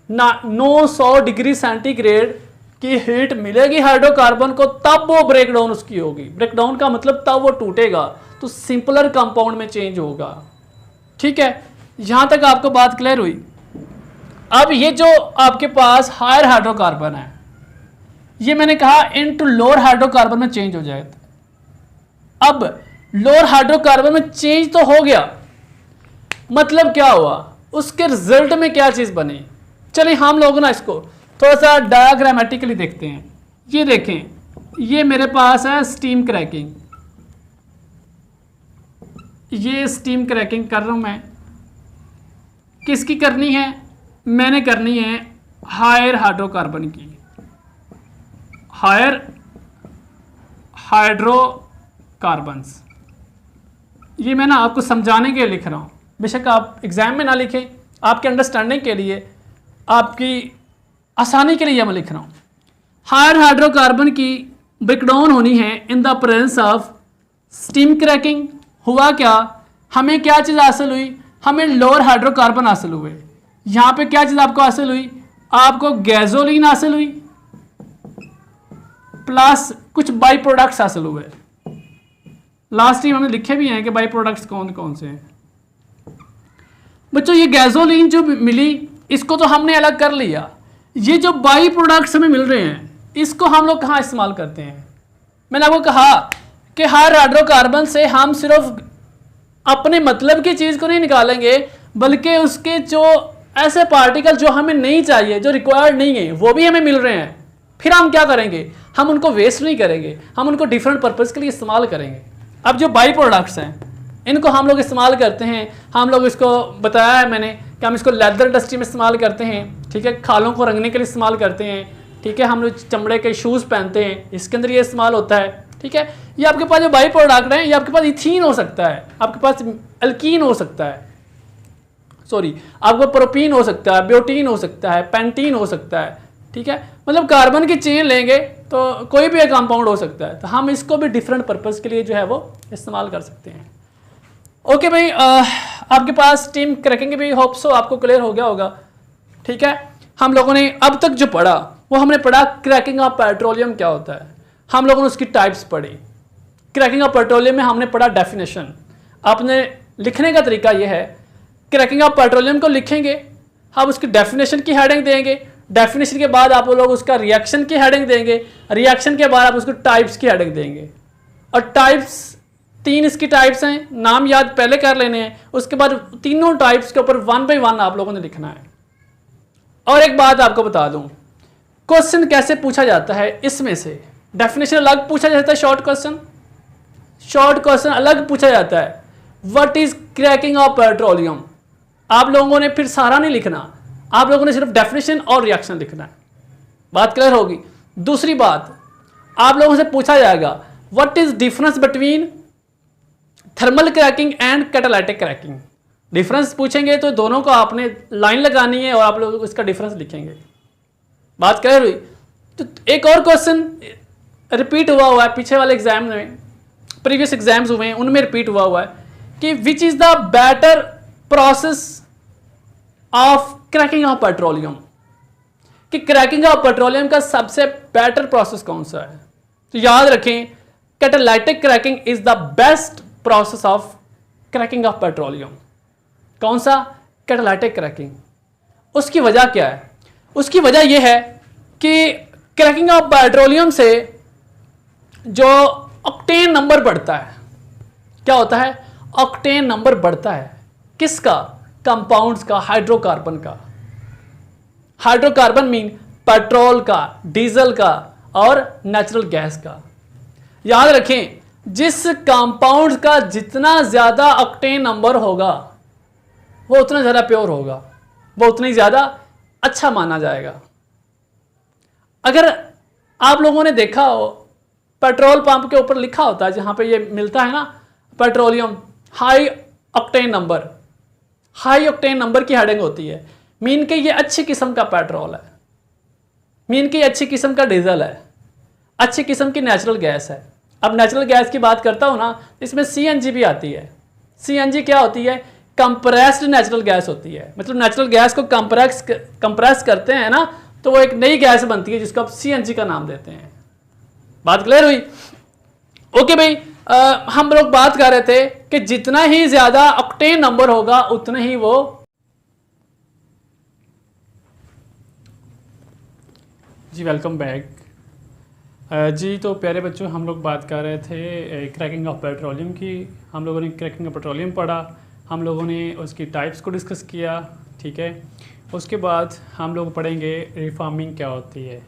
900 डिग्री सेंटीग्रेड की हीट मिलेगी हाइड्रोकार्बन को, तब वो ब्रेकडाउन उसकी होगी। ब्रेकडाउन का मतलब तब वो टूटेगा, तो सिंपलर कंपाउंड में चेंज होगा। ठीक है, यहां तक आपको बात क्लियर हुई। अब ये जो आपके पास हायर हाइड्रोकार्बन है, ये मैंने कहा इनटू लोअर हाइड्रोकार्बन में चेंज हो जाएगा। अब लोअर हाइड्रोकार्बन में चेंज तो हो गया, मतलब क्या हुआ, उसके रिजल्ट में क्या चीज बनी। चलिए हम लोग ना इसको थोड़ा सा डायग्रामेटिकली देखते हैं। ये देखें, ये मेरे पास है स्टीम क्रैकिंग, ये स्टीम क्रैकिंग कर रहा हूं मैं। किसकी करनी है? मैंने करनी है हायर हाइड्रोकार्बन की, हायर हाइड्रोकार्बन्स। ये मैं ना आपको समझाने के लिए लिख रहा हूं, बेशक आप एग्जाम में ना लिखें, आपके अंडरस्टैंडिंग के लिए, आपकी आसानी के लिए मैं लिख रहा हूं। हायर हाइड्रोकार्बन की ब्रेकडाउन होनी है in the presence of steam cracking. हुआ क्या, हमें क्या चीज़ हासिल हुई, हमें लोअर हाइड्रोकार्बन हासिल हुए। यहाँ पे क्या चीज़ आपको हासिल हुई, आपको गैसोलीन हासिल हुई प्लस कुछ बाई प्रोडक्ट्स हासिल हुए। लास्ट टाइम हमने लिखे भी हैं कि बाई प्रोडक्ट्स कौन कौन से हैं। बच्चों ये गैसोलीन जो मिली, इसको तो हमने अलग कर लिया। ये जो बाई प्रोडक्ट्स हमें मिल रहे हैं, इसको हम लोग कहाँ इस्तेमाल करते हैं? मैंने आपको कहा कि हायर हाइड्रोकार्बन से हम सिर्फ अपने मतलब की चीज़ को नहीं निकालेंगे, बल्कि उसके जो ऐसे पार्टिकल जो हमें नहीं चाहिए, जो रिक्वायर्ड नहीं है, वो भी हमें मिल रहे हैं। फिर हम क्या करेंगे, हम उनको वेस्ट नहीं करेंगे, हम उनको डिफरेंट पर्पज़ के लिए इस्तेमाल करेंगे। अब जो बाई प्रोडक्ट्स हैं, इनको हम लोग इस्तेमाल करते हैं। हम लोग इसको बताया है मैंने कि हम इसको लेदर इंडस्ट्री में इस्तेमाल करते हैं। ठीक है, खालों को रंगने के लिए इस्तेमाल करते हैं। ठीक है, हम लोग चमड़े के शूज़ पहनते हैं, इसके अंदर ये इस्तेमाल होता है। ठीक है, ये आपके पास जो बाई प्रोडक्ट है, ये आपके पास इथीन हो सकता है, आपके पास एल्कीन हो सकता है, सॉरी आपको प्रोपीन हो सकता है, ब्यूटीन हो सकता है, पेंटीन हो सकता है। ठीक है, मतलब कार्बन की चेन लेंगे तो कोई भी एक कंपाउंड हो सकता है, तो हम इसको भी डिफरेंट पर्पज़ के लिए जो है वो इस्तेमाल कर सकते हैं। ओके भाई, आपके पास स्टीम क्रैकिंग भी होप सो आपको क्लियर हो गया होगा। ठीक है, हम लोगों ने अब तक जो पढ़ा वो हमने पढ़ा क्रैकिंग ऑफ पेट्रोलियम क्या होता है, हम लोगों ने उसकी टाइप्स पढ़ी। क्रैकिंग ऑफ पेट्रोलियम में हमने पढ़ा डेफिनेशन। आपने लिखने का तरीका यह है, क्रैकिंग ऑफ पेट्रोलियम को लिखेंगे, हम उसकी डेफिनेशन की हेडिंग देंगे, डेफिनेशन के बाद आप लोग उसका रिएक्शन की हेडिंग देंगे, रिएक्शन के बाद आप उसको टाइप्स की हेडिंग देंगे। और टाइप्स 3 इसकी टाइप्स हैं, नाम याद पहले कर लेने हैं, उसके बाद तीनों टाइप्स के ऊपर 1 बाय 1 आप लोगों ने लिखना है। और एक बात आपको बता दूं, क्वेश्चन कैसे पूछा जाता है, इसमें से डेफिनेशन अलग पूछा जाता है, शॉर्ट क्वेश्चन अलग पूछा जाता है। What is cracking of petroleum, आप लोगों ने फिर सारा नहीं लिखना, आप लोगों ने सिर्फ डेफिनेशन और रिएक्शन लिखना है। बात क्लियर होगी। दूसरी बात, आप लोगों से पूछा जाएगा what is difference between thermal cracking and catalytic cracking. Difference पूछेंगे तो दोनों को आपने लाइन लगानी है और आप लोग इसका डिफरेंस लिखेंगे। बात क्लियर हुई। तो एक और क्वेश्चन रिपीट हुआ है पीछे वाले एग्जाम में, प्रीवियस एग्जाम्स हुए हैं उनमें रिपीट हुआ है कि which is the better process of cracking of petroleum, कि क्रैकिंग ऑफ पेट्रोलियम का सबसे बेटर प्रोसेस कौन सा है। तो याद रखें, catalytic cracking is the best process of cracking of petroleum. कौन सा? Catalytic cracking. उसकी वजह क्या है? उसकी वजह यह है कि क्रैकिंग ऑफ पेट्रोलियम से जो ऑक्टेन नंबर बढ़ता है, क्या होता है? ऑक्टेन नंबर बढ़ता है। किसका? कंपाउंड्स का, हाइड्रोकार्बन का। हाइड्रोकार्बन मीन पेट्रोल का, डीजल का और नेचुरल गैस का। याद रखें, जिस कंपाउंड का जितना ज्यादा ऑक्टेन नंबर होगा वो उतना ज्यादा प्योर होगा, वो उतना ही ज्यादा अच्छा माना जाएगा। अगर आप लोगों ने देखा हो पेट्रोल पंप के ऊपर लिखा होता है जहाँ पे ये मिलता है ना petroleum high octane number, high octane number की हेडिंग होती है, मीन के ये अच्छी किस्म का पेट्रोल है, मीन के अच्छी किस्म का डीजल है, अच्छी किस्म की नेचुरल गैस है। अब नेचुरल गैस की बात करता हूँ ना, इसमें सीएनजी भी आती है। सीएनजी क्या होती है? कंप्रेस्ड नेचुरल गैस होती है, मतलब नेचुरल गैस को कंप्रेस करते हैं ना तो वो एक नई गैस बनती है जिसको आप सीएनजी का नाम देते हैं। बात क्लियर हुई? ओके भाई, हम लोग बात कर रहे थे कि जितना ही ज्यादा ऑक्टेन नंबर होगा उतना ही वो जी वेलकम बैक जी। तो प्यारे बच्चों, हम लोग बात कर रहे थे क्रैकिंग ऑफ पेट्रोलियम की। हम लोगों ने क्रैकिंग ऑफ पेट्रोलियम पढ़ा, हम लोगों ने उसकी टाइप्स को डिस्कस किया, ठीक है। उसके बाद हम लोग पढ़ेंगे रिफार्मिंग क्या होती है।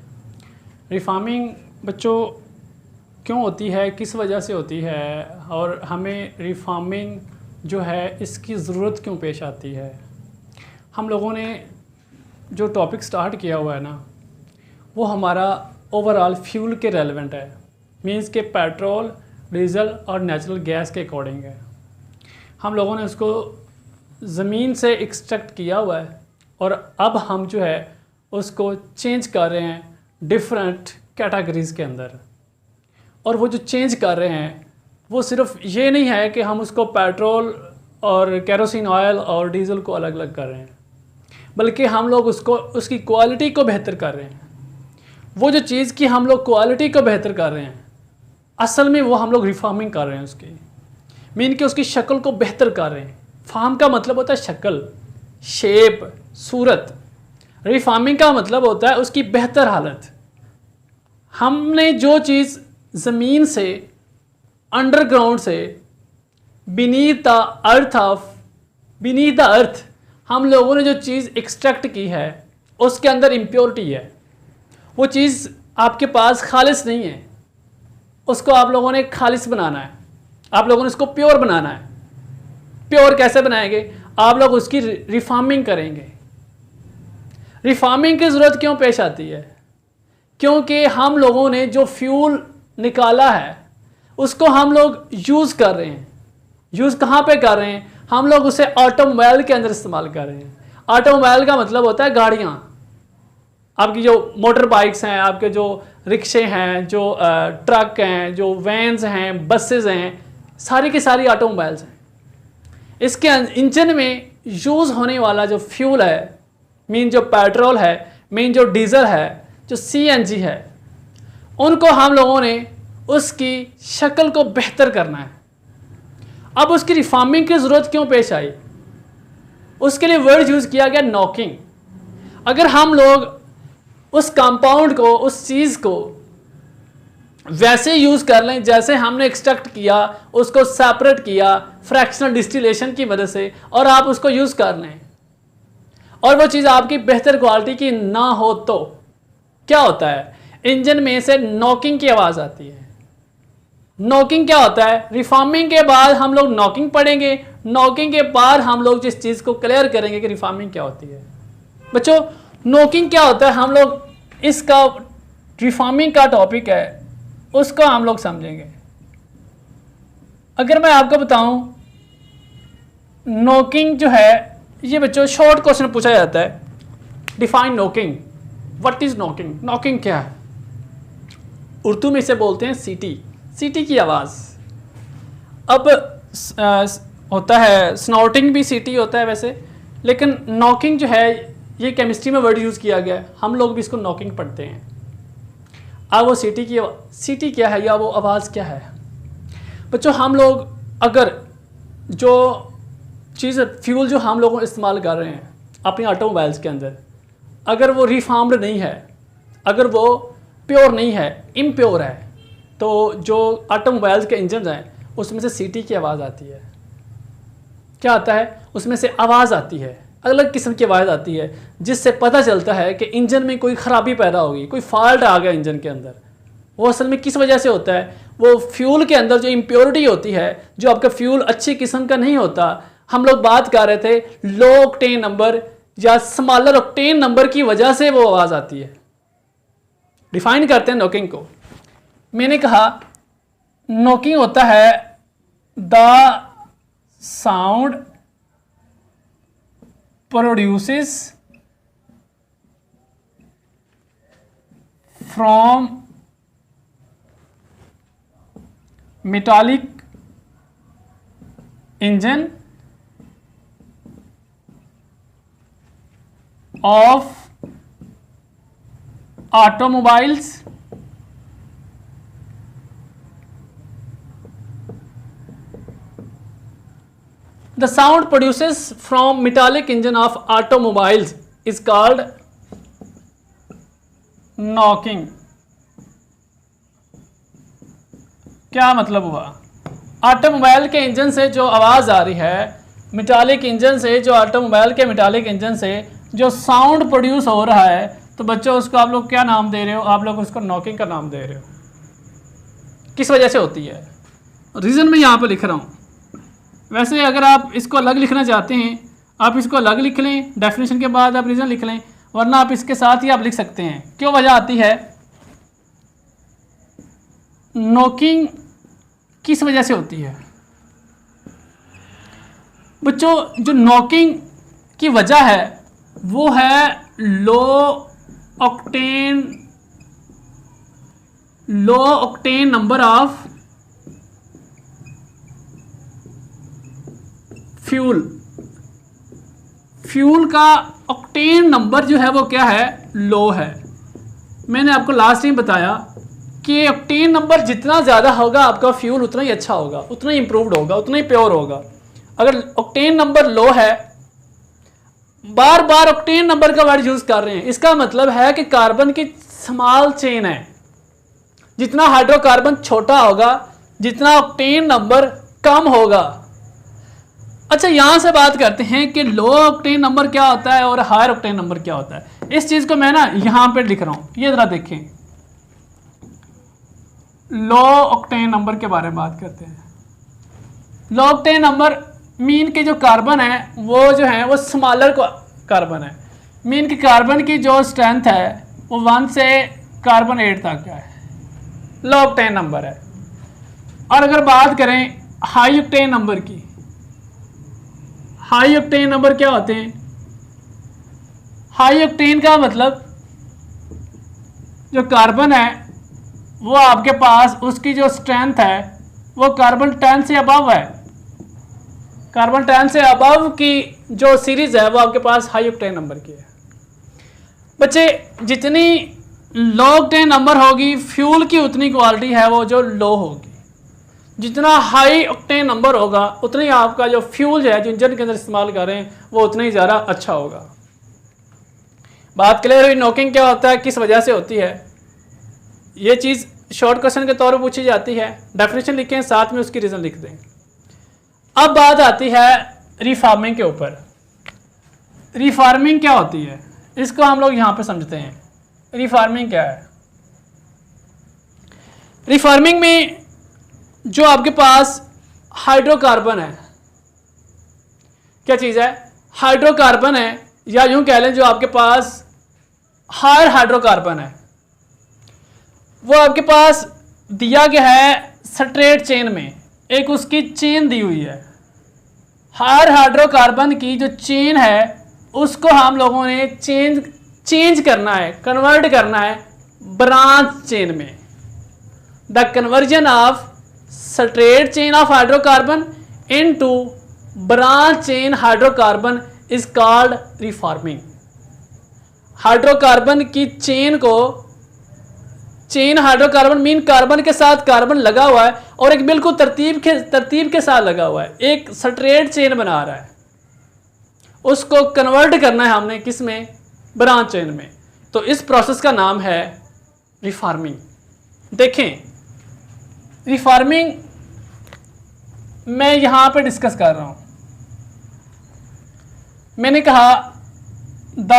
रिफार्मिंग बच्चों क्यों होती है, किस वजह से होती है, और हमें रिफार्मिंग जो है इसकी ज़रूरत क्यों पेश आती है। हम लोगों ने जो टॉपिक स्टार्ट किया हुआ है ना वो हमारा ओवरऑल फ्यूल के रेलेवेंट है, मींस के पेट्रोल, डीजल और नेचुरल गैस के अकॉर्डिंग है। हम लोगों ने उसको ज़मीन से एक्सट्रैक्ट किया हुआ है और अब हम जो है उसको चेंज कर रहे हैं डिफरेंट कैटेगरीज़ के अंदर। और वो जो चेंज कर रहे हैं वो सिर्फ ये नहीं है कि हम उसको पेट्रोल और केरोसिन ऑयल और डीजल को अलग अलग कर रहे हैं, बल्कि हम लोग उसकी क्वालिटी को बेहतर कर रहे हैं। वो जो चीज़ की हम लोग क्वालिटी को बेहतर कर रहे हैं, असल में वो हम लोग रिफार्मिंग कर रहे हैं उसकी, मीन कि उसकी शक्ल को बेहतर कर रहे हैं। फार्म का मतलब होता है शक्ल, शेप, सूरत। रिफार्मिंग का मतलब होता है उसकी बेहतर हालत। हमने जो चीज़ ज़मीन से, अंडरग्राउंड से, बीनीथ द अर्थ हम लोगों ने जो चीज़ एक्सट्रैक्ट की है उसके अंदर इम्प्योरिटी है। वो चीज़ आपके पास खालिस नहीं है, उसको आप लोगों ने खालिस बनाना है, आप लोगों ने उसको प्योर बनाना है। प्योर कैसे बनाएंगे? आप लोग उसकी रिफार्मिंग करेंगे। रिफार्मिंग की ज़रूरत क्यों पेश आती है? क्योंकि हम लोगों ने जो फ्यूल निकाला है उसको हम लोग यूज़ कर रहे हैं। यूज़ कहाँ पे कर रहे हैं? हम लोग उसे ऑटोमोबाइल के अंदर इस्तेमाल कर रहे हैं। ऑटोमोबाइल का मतलब होता है गाड़ियाँ, आपकी जो मोटर बाइक्स हैं, आपके जो रिक्शे हैं, जो ट्रक हैं, जो वैन्स हैं, बसेस हैं, सारी की सारी ऑटोमोबाइल्स हैं। इसके इंजन में यूज़ होने वाला जो फ्यूल है, मीन जो पेट्रोल है, मीन जो डीजल है, जो सीएनजी है, उनको हम लोगों ने उसकी शक्ल को बेहतर करना है। अब उसकी रिफार्मिंग की ज़रूरत क्यों पेश आई? उसके लिए वर्ड यूज़ किया गया नॉकिंग। अगर हम लोग उस कंपाउंड को, उस चीज़ को वैसे यूज़ कर लें जैसे हमने एक्सट्रैक्ट किया, उसको सेपरेट किया फ्रैक्शनल डिस्टिलेशन की वजह से, और आप उसको यूज़ कर लें और वो चीज़ आपकी बेहतर क्वालिटी की ना हो, तो क्या होता है? इंजन में से नॉकिंग की आवाज़ आती है। नॉकिंग क्या होता है? रिफार्मिंग के बाद हम लोग नॉकिंग पढ़ेंगे, नॉकिंग के बाद हम लोग जिस चीज़ को क्लियर करेंगे कि रिफार्मिंग क्या होती है। बच्चों, नॉकिंग क्या होता है, हम लोग इसका रिफार्मिंग का टॉपिक है उसको हम लोग समझेंगे। अगर मैं आपको बताऊं, नॉकिंग जो है ये बच्चों शॉर्ट क्वेश्चन पूछा जाता है, define knocking, what is knocking, knocking क्या है? उर्दू में इसे बोलते हैं सीटी, सीटी की आवाज़। अब होता है स्नॉटिंग भी सीटी होता है वैसे, लेकिन नॉकिंग जो है ये केमिस्ट्री में वर्ड यूज़ किया गया है, हम लोग भी इसको नॉकिंग पढ़ते हैं। अब वो सीटी क्या है या वो आवाज़ क्या है? बच्चों, हम लोग अगर जो चीज़ फ्यूल जो हम लोग इस्तेमाल कर रहे हैं अपनी ऑटोमोबाइल्स के अंदर, अगर वो रिफार्म्ड नहीं है, अगर वो प्योर नहीं है, इम्प्योर है, तो जो ऑटोमोबाइल्स के इंजन हैं उसमें से सीटी की आवाज़ आती है। क्या आता है? उसमें से आवाज़ आती है, अलग किस्म की आवाज़ आती है, जिससे पता चलता है कि इंजन में कोई ख़राबी पैदा होगी, कोई फॉल्ट आ गया इंजन के अंदर। वो असल में किस वजह से होता है? वो फ्यूल के अंदर जो इम्प्योरिटी होती है, जो आपका फ्यूल अच्छी किस्म का नहीं होता। हम लोग बात कर रहे थे लो ऑक्टेन नंबर या स्मॉलर ऑक्टेन नंबर की वजह से वो आवाज़ आती है। डिफाइन करते हैं नॉकिंग को। मैंने कहा नॉकिंग होता है the sound produces from metallic engine of automobiles the sound produces from metallic engine of automobiles is called knocking। क्या मतलब हुआ? ऑटोमोबाइल के इंजन से जो आवाज़ आ रही है, मेटालिक इंजन से, जो ऑटोमोबाइल के मेटालिक इंजन से जो साउंड प्रोड्यूस हो रहा है, तो बच्चों उसको आप लोग क्या नाम दे रहे हो? आप लोग उसको नॉकिंग का नाम दे रहे हो। किस वजह से होती है? रीज़न मैं यहाँ पर लिख रहा हूँ। वैसे अगर आप इसको अलग लिखना चाहते हैं, आप इसको अलग लिख लें, डेफिनेशन के बाद आप रीज़न लिख लें, वरना आप इसके साथ ही आप लिख सकते हैं। क्यों वजह आती है? नॉकिंग किस वजह से होती है बच्चों? जो नॉकिंग की वजह है वो है लो ऑक्टेन नंबर ऑफ फ्यूल का ऑक्टेन नंबर जो है वो क्या है? लो है। मैंने आपको लास्ट टाइम बताया कि ऑक्टेन नंबर जितना ज़्यादा होगा आपका फ्यूल उतना ही अच्छा होगा, उतना ही इम्प्रूव्ड होगा, उतना ही प्योर होगा। अगर ऑक्टेन नंबर लो है, बार बार ऑक्टेन नंबर का वर्ड यूज़ कर रहे हैं, इसका मतलब है कि कार्बन की स्मॉल चेन है। जितना हाइड्रोकार्बन छोटा होगा, जितना ऑक्टेन नंबर कम होगा। अच्छा, यहाँ से बात करते हैं कि लो ऑक्टेन नंबर क्या होता है और हायर ऑक्टेन नंबर क्या होता है। इस चीज़ को मैं ना यहाँ पे लिख रहा हूँ, ये ज़रा देखें। लो ऑक्टेन नंबर के बारे में बात करते हैं। लो ऑक्टेन नंबर मीन के जो कार्बन है वो जो है वो स्मॉलर कार्बन है। मीन की कार्बन की जो स्ट्रेंथ है वो 1 से कार्बन 8 तक का है, लो ऑक्टेन नंबर है। और अगर बात करें हाई ऑक्टेन नंबर की, हाई ऑक्टेन नंबर क्या होते हैं? हाई ऑक्टेन का मतलब जो कार्बन है वो आपके पास उसकी जो स्ट्रेंथ है वो कार्बन 10 से अबव है। कार्बन 10 से अबव की जो सीरीज है वो आपके पास हाई ऑक्टेन नंबर की है। बच्चे, जितनी लो ऑक्टेन नंबर होगी फ्यूल की उतनी क्वालिटी है वो जो लो होगी। जितना हाई ऑक्टेन नंबर होगा उतनी आपका जो फ्यूल है जो इंजन के अंदर इस्तेमाल कर रहे हैं वो उतना ही ज़्यादा अच्छा होगा। बात क्लियर हुई? नॉकिंग क्या होता है, किस वजह से होती है? ये चीज़ शॉर्ट क्वेश्चन के तौर पर पूछी जाती है। डेफिनेशन लिखें, साथ में उसकी रीज़न लिख दें। अब बात आती है रिफार्मिंग के ऊपर। रिफार्मिंग क्या होती है इसको हम लोग यहाँ पे समझते हैं। रिफार्मिंग क्या है? रिफार्मिंग में जो आपके पास हाइड्रोकार्बन है, क्या चीज़ है? हाइड्रोकार्बन है, या यूं कह लें जो आपके पास हायर हाइड्रोकार्बन है वो आपके पास दिया गया है स्ट्रेट चेन में, एक उसकी चेन दी हुई है। हायर हाइड्रोकार्बन की जो चेन है उसको हम लोगों ने चेंज करना है, कन्वर्ट करना है ब्रांच चेन में। The conversion of straight chain of hydrocarbon into branch chain hydrocarbon is called reforming. Hydrocarbon की चेन को, चेन हाइड्रोकार्बन मीन कार्बन के साथ कार्बन लगा हुआ है और एक बिल्कुल तरतीब के साथ लगा हुआ है, एक स्ट्रेट चेन बना रहा है, उसको कन्वर्ट करना है हमने किस में? ब्रांच चेन में। तो इस प्रोसेस का नाम है रिफॉर्मिंग। देखें, रिफॉर्मिंग मैं यहां पे डिस्कस कर रहा हूं। मैंने कहा the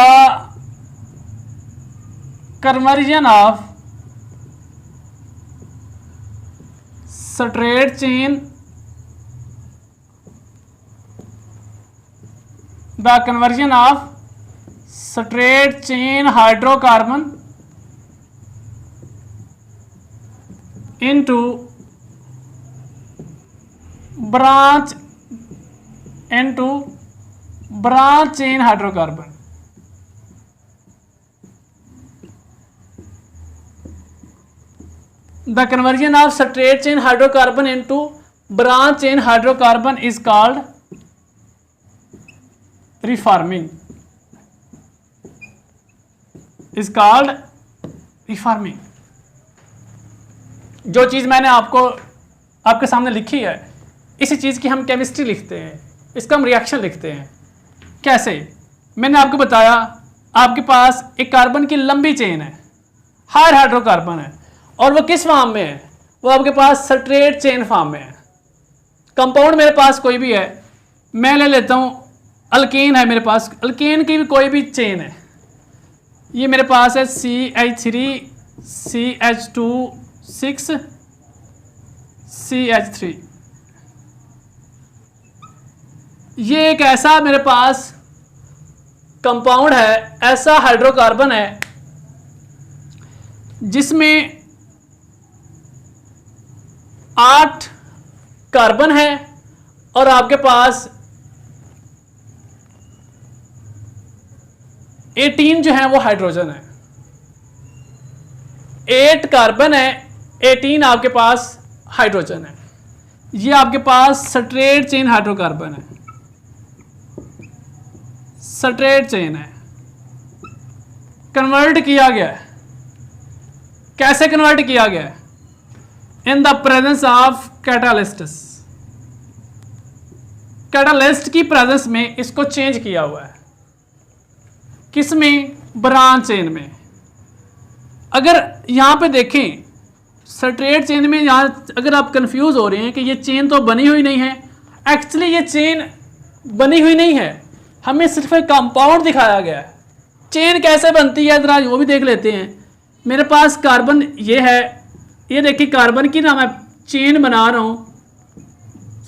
conversion of straight chain, the conversion of straight chain hydrocarbon into branch chain hydrocarbon. The conversion of straight chain hydrocarbon into branch chain hydrocarbon is called reforming. जो चीज़ मैंने आपके सामने लिखी है, इसी चीज़ की हम केमिस्ट्री लिखते हैं, इसका हम रिएक्शन लिखते हैं। कैसे? मैंने आपको बताया, आपके पास एक कार्बन की लंबी चेन है, हायर हाइड्रोकार्बन है, और वो किस फॉर्म में है? वो आपके पास स्ट्रेट चेन फॉर्म में है। कंपाउंड मेरे पास कोई भी है, मैं ले लेता हूँ अल्केन है मेरे पास, अल्केन की भी कोई भी चेन है, ये मेरे पास है CH3 CH2 6 CH3। ये एक ऐसा मेरे पास कंपाउंड है, ऐसा हाइड्रोकार्बन है जिसमें 8 कार्बन है और आपके पास 18 जो है वो हाइड्रोजन है। 8 कार्बन है, 18 आपके पास हाइड्रोजन है। ये आपके पास स्ट्रेट चेन हाइड्रोकार्बन है, स्ट्रेट चेन है। कन्वर्ट किया गया है, कैसे कन्वर्ट किया गया है? In the presence of catalysts, catalyst की प्रेजेंस में इसको चेंज किया हुआ है। किसमें? ब्रांच चेन में। अगर यहां पे देखें स्ट्रेट चेन में, यहां अगर आप कंफ्यूज हो रहे हैं कि ये चेन तो बनी हुई नहीं है, एक्चुअली ये चेन बनी हुई नहीं है, हमें सिर्फ एक कंपाउंड दिखाया गया है। चेन कैसे बनती है जरा वो भी देख लेते हैं। मेरे पास कार्बन ये है, ये देखिए कार्बन की ना मैं चेन बना रहा हूं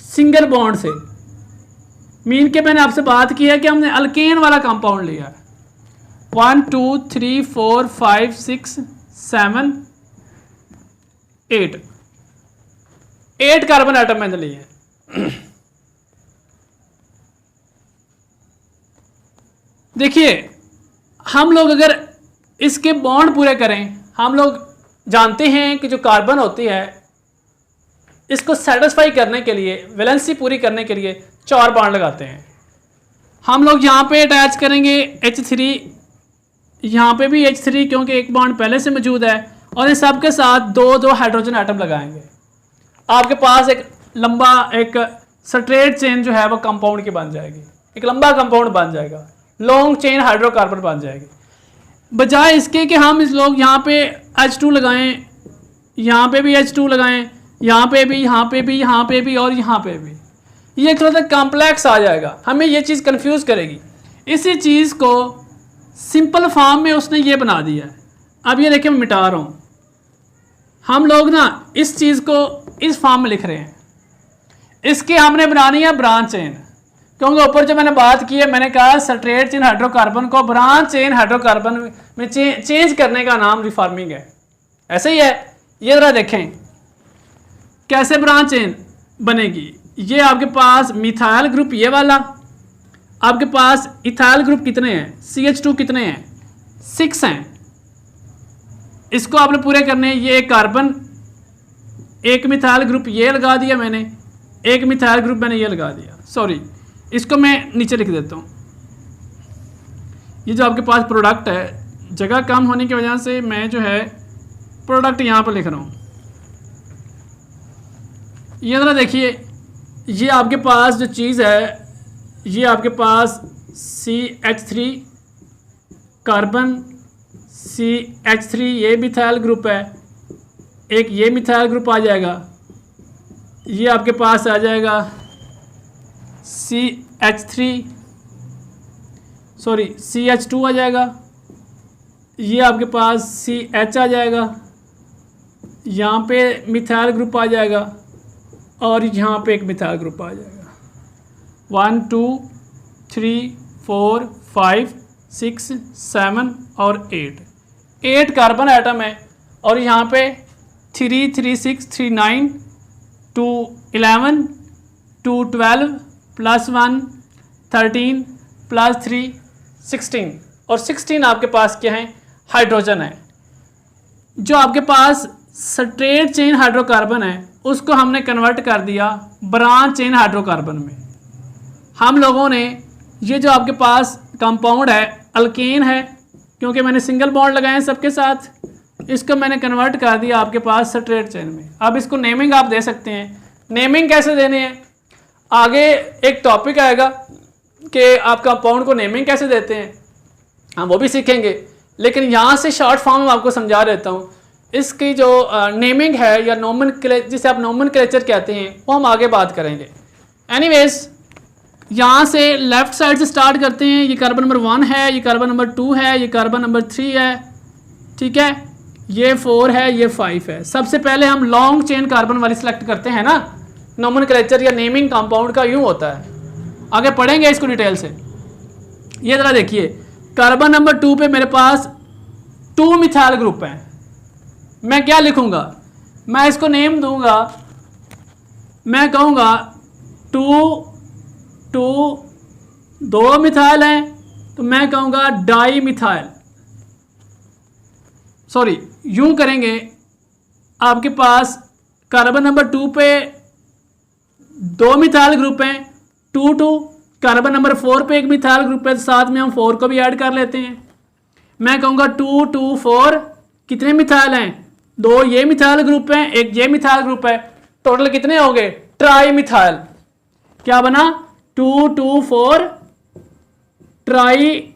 सिंगल बॉन्ड से। मीन के मैंने आपसे बात की है कि हमने अल्केन वाला कंपाउंड लिया है। 1 2 3 4 5 6 7 8 कार्बन आइटम मैंने लिए हैं। देखिए हम लोग अगर इसके बॉन्ड पूरे करें, हम लोग जानते हैं कि जो कार्बन होती है इसको सेटिस्फाई करने के लिए, वैलेंसी पूरी करने के लिए 4 बॉन्ड लगाते हैं। हम लोग यहाँ पे अटैच करेंगे H3, यहाँ पे भी H3 क्योंकि एक बॉन्ड पहले से मौजूद है, और इस सब के साथ 2 हाइड्रोजन आइटम लगाएंगे। आपके पास एक लंबा एक स्ट्रेट चेन जो है वो कंपाउंड की बन जाएगी, एक लंबा कंपाउंड बन जाएगा, लॉन्ग चेन हाइड्रोकार्बन बन जाएगी। बजाय इसके कि हम इस लोग यहाँ पे H2 लगाएं, यहाँ पे भी H2 लगाएं, यहाँ पे भी, यहाँ पे भी, यहाँ पे भी और यहाँ पे भी, ये थोड़ा सा कॉम्प्लेक्स आ जाएगा, हमें ये चीज़ कंफ्यूज करेगी। इसी चीज़ को सिंपल फॉर्म में उसने ये बना दिया है। अब ये देखिए मैं मिटा रहा हूँ, हम लोग ना इस चीज़ को इस फॉर्म में लिख रहे हैं। इसकी हमने बनानी है ब्रांच चेन, क्योंकि ऊपर जो मैंने बात की है, मैंने कहा स्ट्रेट चेन हाइड्रोकार्बन को ब्रांच चेन हाइड्रोकार्बन में चेंज करने का नाम रिफॉर्मिंग है। ऐसे ही है, ये जरा देखें कैसे ब्रांच चेन बनेगी। ये आपके पास मिथाइल ग्रुप ये वाला, आपके पास इथाइल ग्रुप कितने हैं? CH2 कितने हैं? 6 हैं। इसको आपने पूरे करने हैं। ये एक कार्बन, एक मिथाइल ग्रुप ये लगा दिया मैंने, एक मिथाइल ग्रुप मैंने ये लगा दिया। सॉरी, इसको मैं नीचे लिख देता हूँ। ये जो आपके पास प्रोडक्ट है, जगह कम होने की वजह से मैं जो है प्रोडक्ट यहाँ पर लिख रहा हूँ। ये ज़रा देखिए, ये आपके पास जो चीज़ है, ये आपके पास CH3 कार्बन, CH3 ये मिथाइल ग्रुप है, एक ये मिथाइल ग्रुप आ जाएगा, ये आपके पास आ जाएगा CH2 आ जाएगा, ये आपके पास CH आ जाएगा, यहाँ पे मिथाइल ग्रुप आ जाएगा और यहाँ पे एक मिथाइल ग्रुप आ जाएगा। 1 2 3 4 5 6 7 और 8 कार्बन आइटम है और यहाँ पे 3 3 6 3 9 2 11 2 12 प्लस 1 13 प्लस 3 16 और 16 आपके पास क्या है, हाइड्रोजन है। जो आपके पास स्ट्रेट चेन हाइड्रोकार्बन है उसको हमने कन्वर्ट कर दिया ब्रांच चेन हाइड्रोकार्बन में। हम लोगों ने ये जो आपके पास कंपाउंड है अल्केन है, क्योंकि मैंने सिंगल बॉन्ड लगाए हैं सबके साथ, इसको मैंने कन्वर्ट कर दिया आपके पास स्ट्रेट चेन में। अब इसको नेमिंग आप दे सकते हैं। नेमिंग कैसे देनी है, आगे एक टॉपिक आएगा कि आप कंपाउंड को नेमिंग कैसे देते हैं, हम वो भी सीखेंगे, लेकिन यहाँ से शॉर्ट फॉर्म में आपको समझा देता हूँ। इसकी जो नेमिंग है या नोमेनक्लेचर, जिसे आप नोमेनक्लेचर कहते हैं, वो हम आगे बात करेंगे। एनीवेज, यहाँ से लेफ्ट साइड से स्टार्ट करते हैं। ये कार्बन नंबर 1 है, ये कार्बन नंबर 2 है, ये कार्बन नंबर 3 है, ठीक है, ये 4 है, ये 5 है। सबसे पहले हम लॉन्ग चेन कार्बन वाली सिलेक्ट करते हैं ना। नोमेनक्लेचर या नेमिंग कंपाउंड का यूँ होता है, आगे पढ़ेंगे इसको डिटेल से। ये जरा देखिए, कार्बन नंबर 2 पे मेरे पास 2 मिथाइल ग्रुप हैं। मैं क्या लिखूंगा, मैं इसको नेम दूंगा, मैं कहूँगा 2 मिथाइल हैं, तो मैं कहूँगा डाई मिथाइल, सॉरी यूं करेंगे। आपके पास कार्बन नंबर 2 पे 2 मिथाइल ग्रुप हैं, 2 कार्बन नंबर 4 पे एक मिथाइल ग्रुप है, तो साथ में हम 4 को भी ऐड कर लेते हैं। मैं कहूँगा 2 2 4 कितने मिथाइल हैं, 2 ये मिथाइल ग्रुप हैं, एक ये मिथाइल ग्रुप है, टोटल कितने हो गए, ट्राई मिथाइल। क्या बना, 2 2 4 ट्राई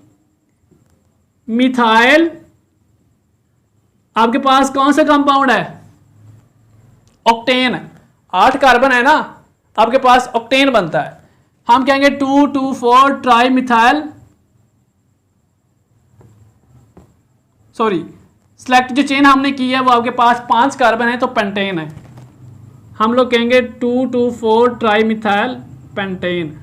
मिथाइल। आपके पास कौन सा कंपाउंड है, ऑक्टेन। 8 कार्बन है ना, आपके पास ऑक्टेन बनता है। हम कहेंगे 2 2 4 ट्राई मिथाइल, सॉरी सिलेक्ट जो चेन हमने की है वो आपके पास 5 कार्बन है, तो पेंटेन है। हम लोग कहेंगे 2 2 4 ट्राई मिथाइल पेंटेन।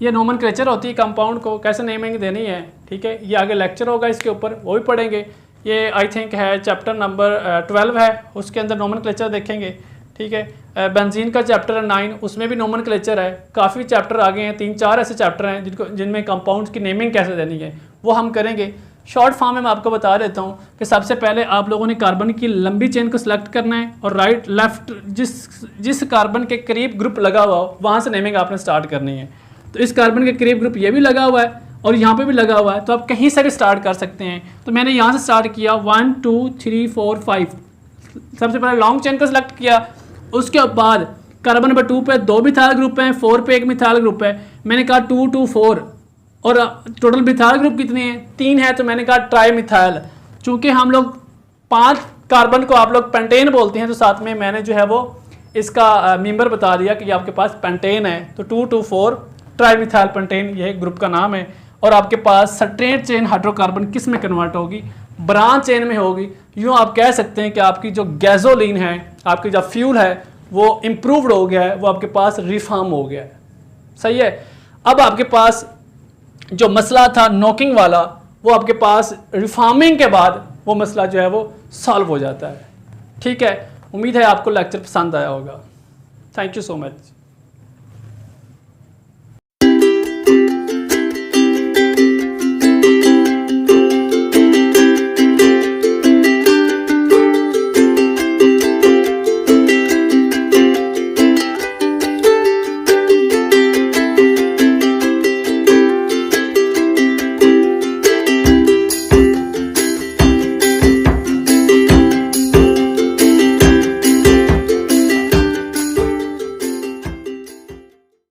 ये नोमेनक्लेचर होती है कंपाउंड को कैसे नेमिंग देनी है, ठीक है। ये आगे लेक्चर होगा इसके ऊपर, वो भी पढ़ेंगे। ये आई थिंक है चैप्टर नंबर 12 है, उसके अंदर नोमेनक्लेचर देखेंगे, ठीक है। बेंजीन का चैप्टर 9, उसमें भी नोमेनक्लेचर है। काफ़ी चैप्टर आगे हैं, 3-4 ऐसे चैप्टर हैं जिनमें कंपाउंड्स की नेमिंग कैसे देनी है वो हम करेंगे। शॉर्ट फॉर्म में मैं आपको बता देता हूँ कि सबसे पहले आप लोगों ने कार्बन की लंबी चेन को सिलेक्ट करना है और राइट लेफ्ट जिस कार्बन के करीब ग्रुप लगा हुआ हो वहाँ से नेमिंग आपने स्टार्ट करनी है। तो इस कार्बन के करीब ग्रुप ये भी लगा हुआ है और यहाँ पे भी लगा हुआ है, तो आप कहीं से भी स्टार्ट कर सकते हैं। तो मैंने यहाँ से स्टार्ट किया 1 2 3 4 5, सबसे पहले लॉन्ग चेन को सिलेक्ट किया। उसके बाद कार्बन नंबर 2 पे 2 मिथाइल ग्रुप हैं, 4 पे एक मिथाइल ग्रुप है। मैंने कहा 2 2 4 और टोटल मिथाइल ग्रुप कितने हैं, 3 है, तो मैंने कहा ट्राई मिथाइल। चूँकि हम लोग 5 कार्बन को आप लोग पेंटेन बोलते हैं, तो साथ में मैंने जो है वो इसका मेंबर बता दिया कि आपके पास पेंटेन है, तो 2 2 4 ट्राई मिथाइल पेंटेन ये ग्रुप का नाम है। और आपके पास स्ट्रेट चेन हाइड्रोकार्बन किस में कन्वर्ट होगी, ब्रांच चेन में होगी। यूँ आप कह सकते हैं कि आपकी जो गैसोलीन है, आपकी जो फ्यूल है वो इम्प्रूव्ड हो गया है, वो आपके पास रिफॉर्म हो गया है, सही है। अब आपके पास जो मसला था नॉकिंग वाला, वो आपके पास रिफॉर्मिंग के बाद वो मसला जो है वो सॉल्व हो जाता है, ठीक है। उम्मीद है आपको लेक्चर पसंद आया होगा। Thank you so much.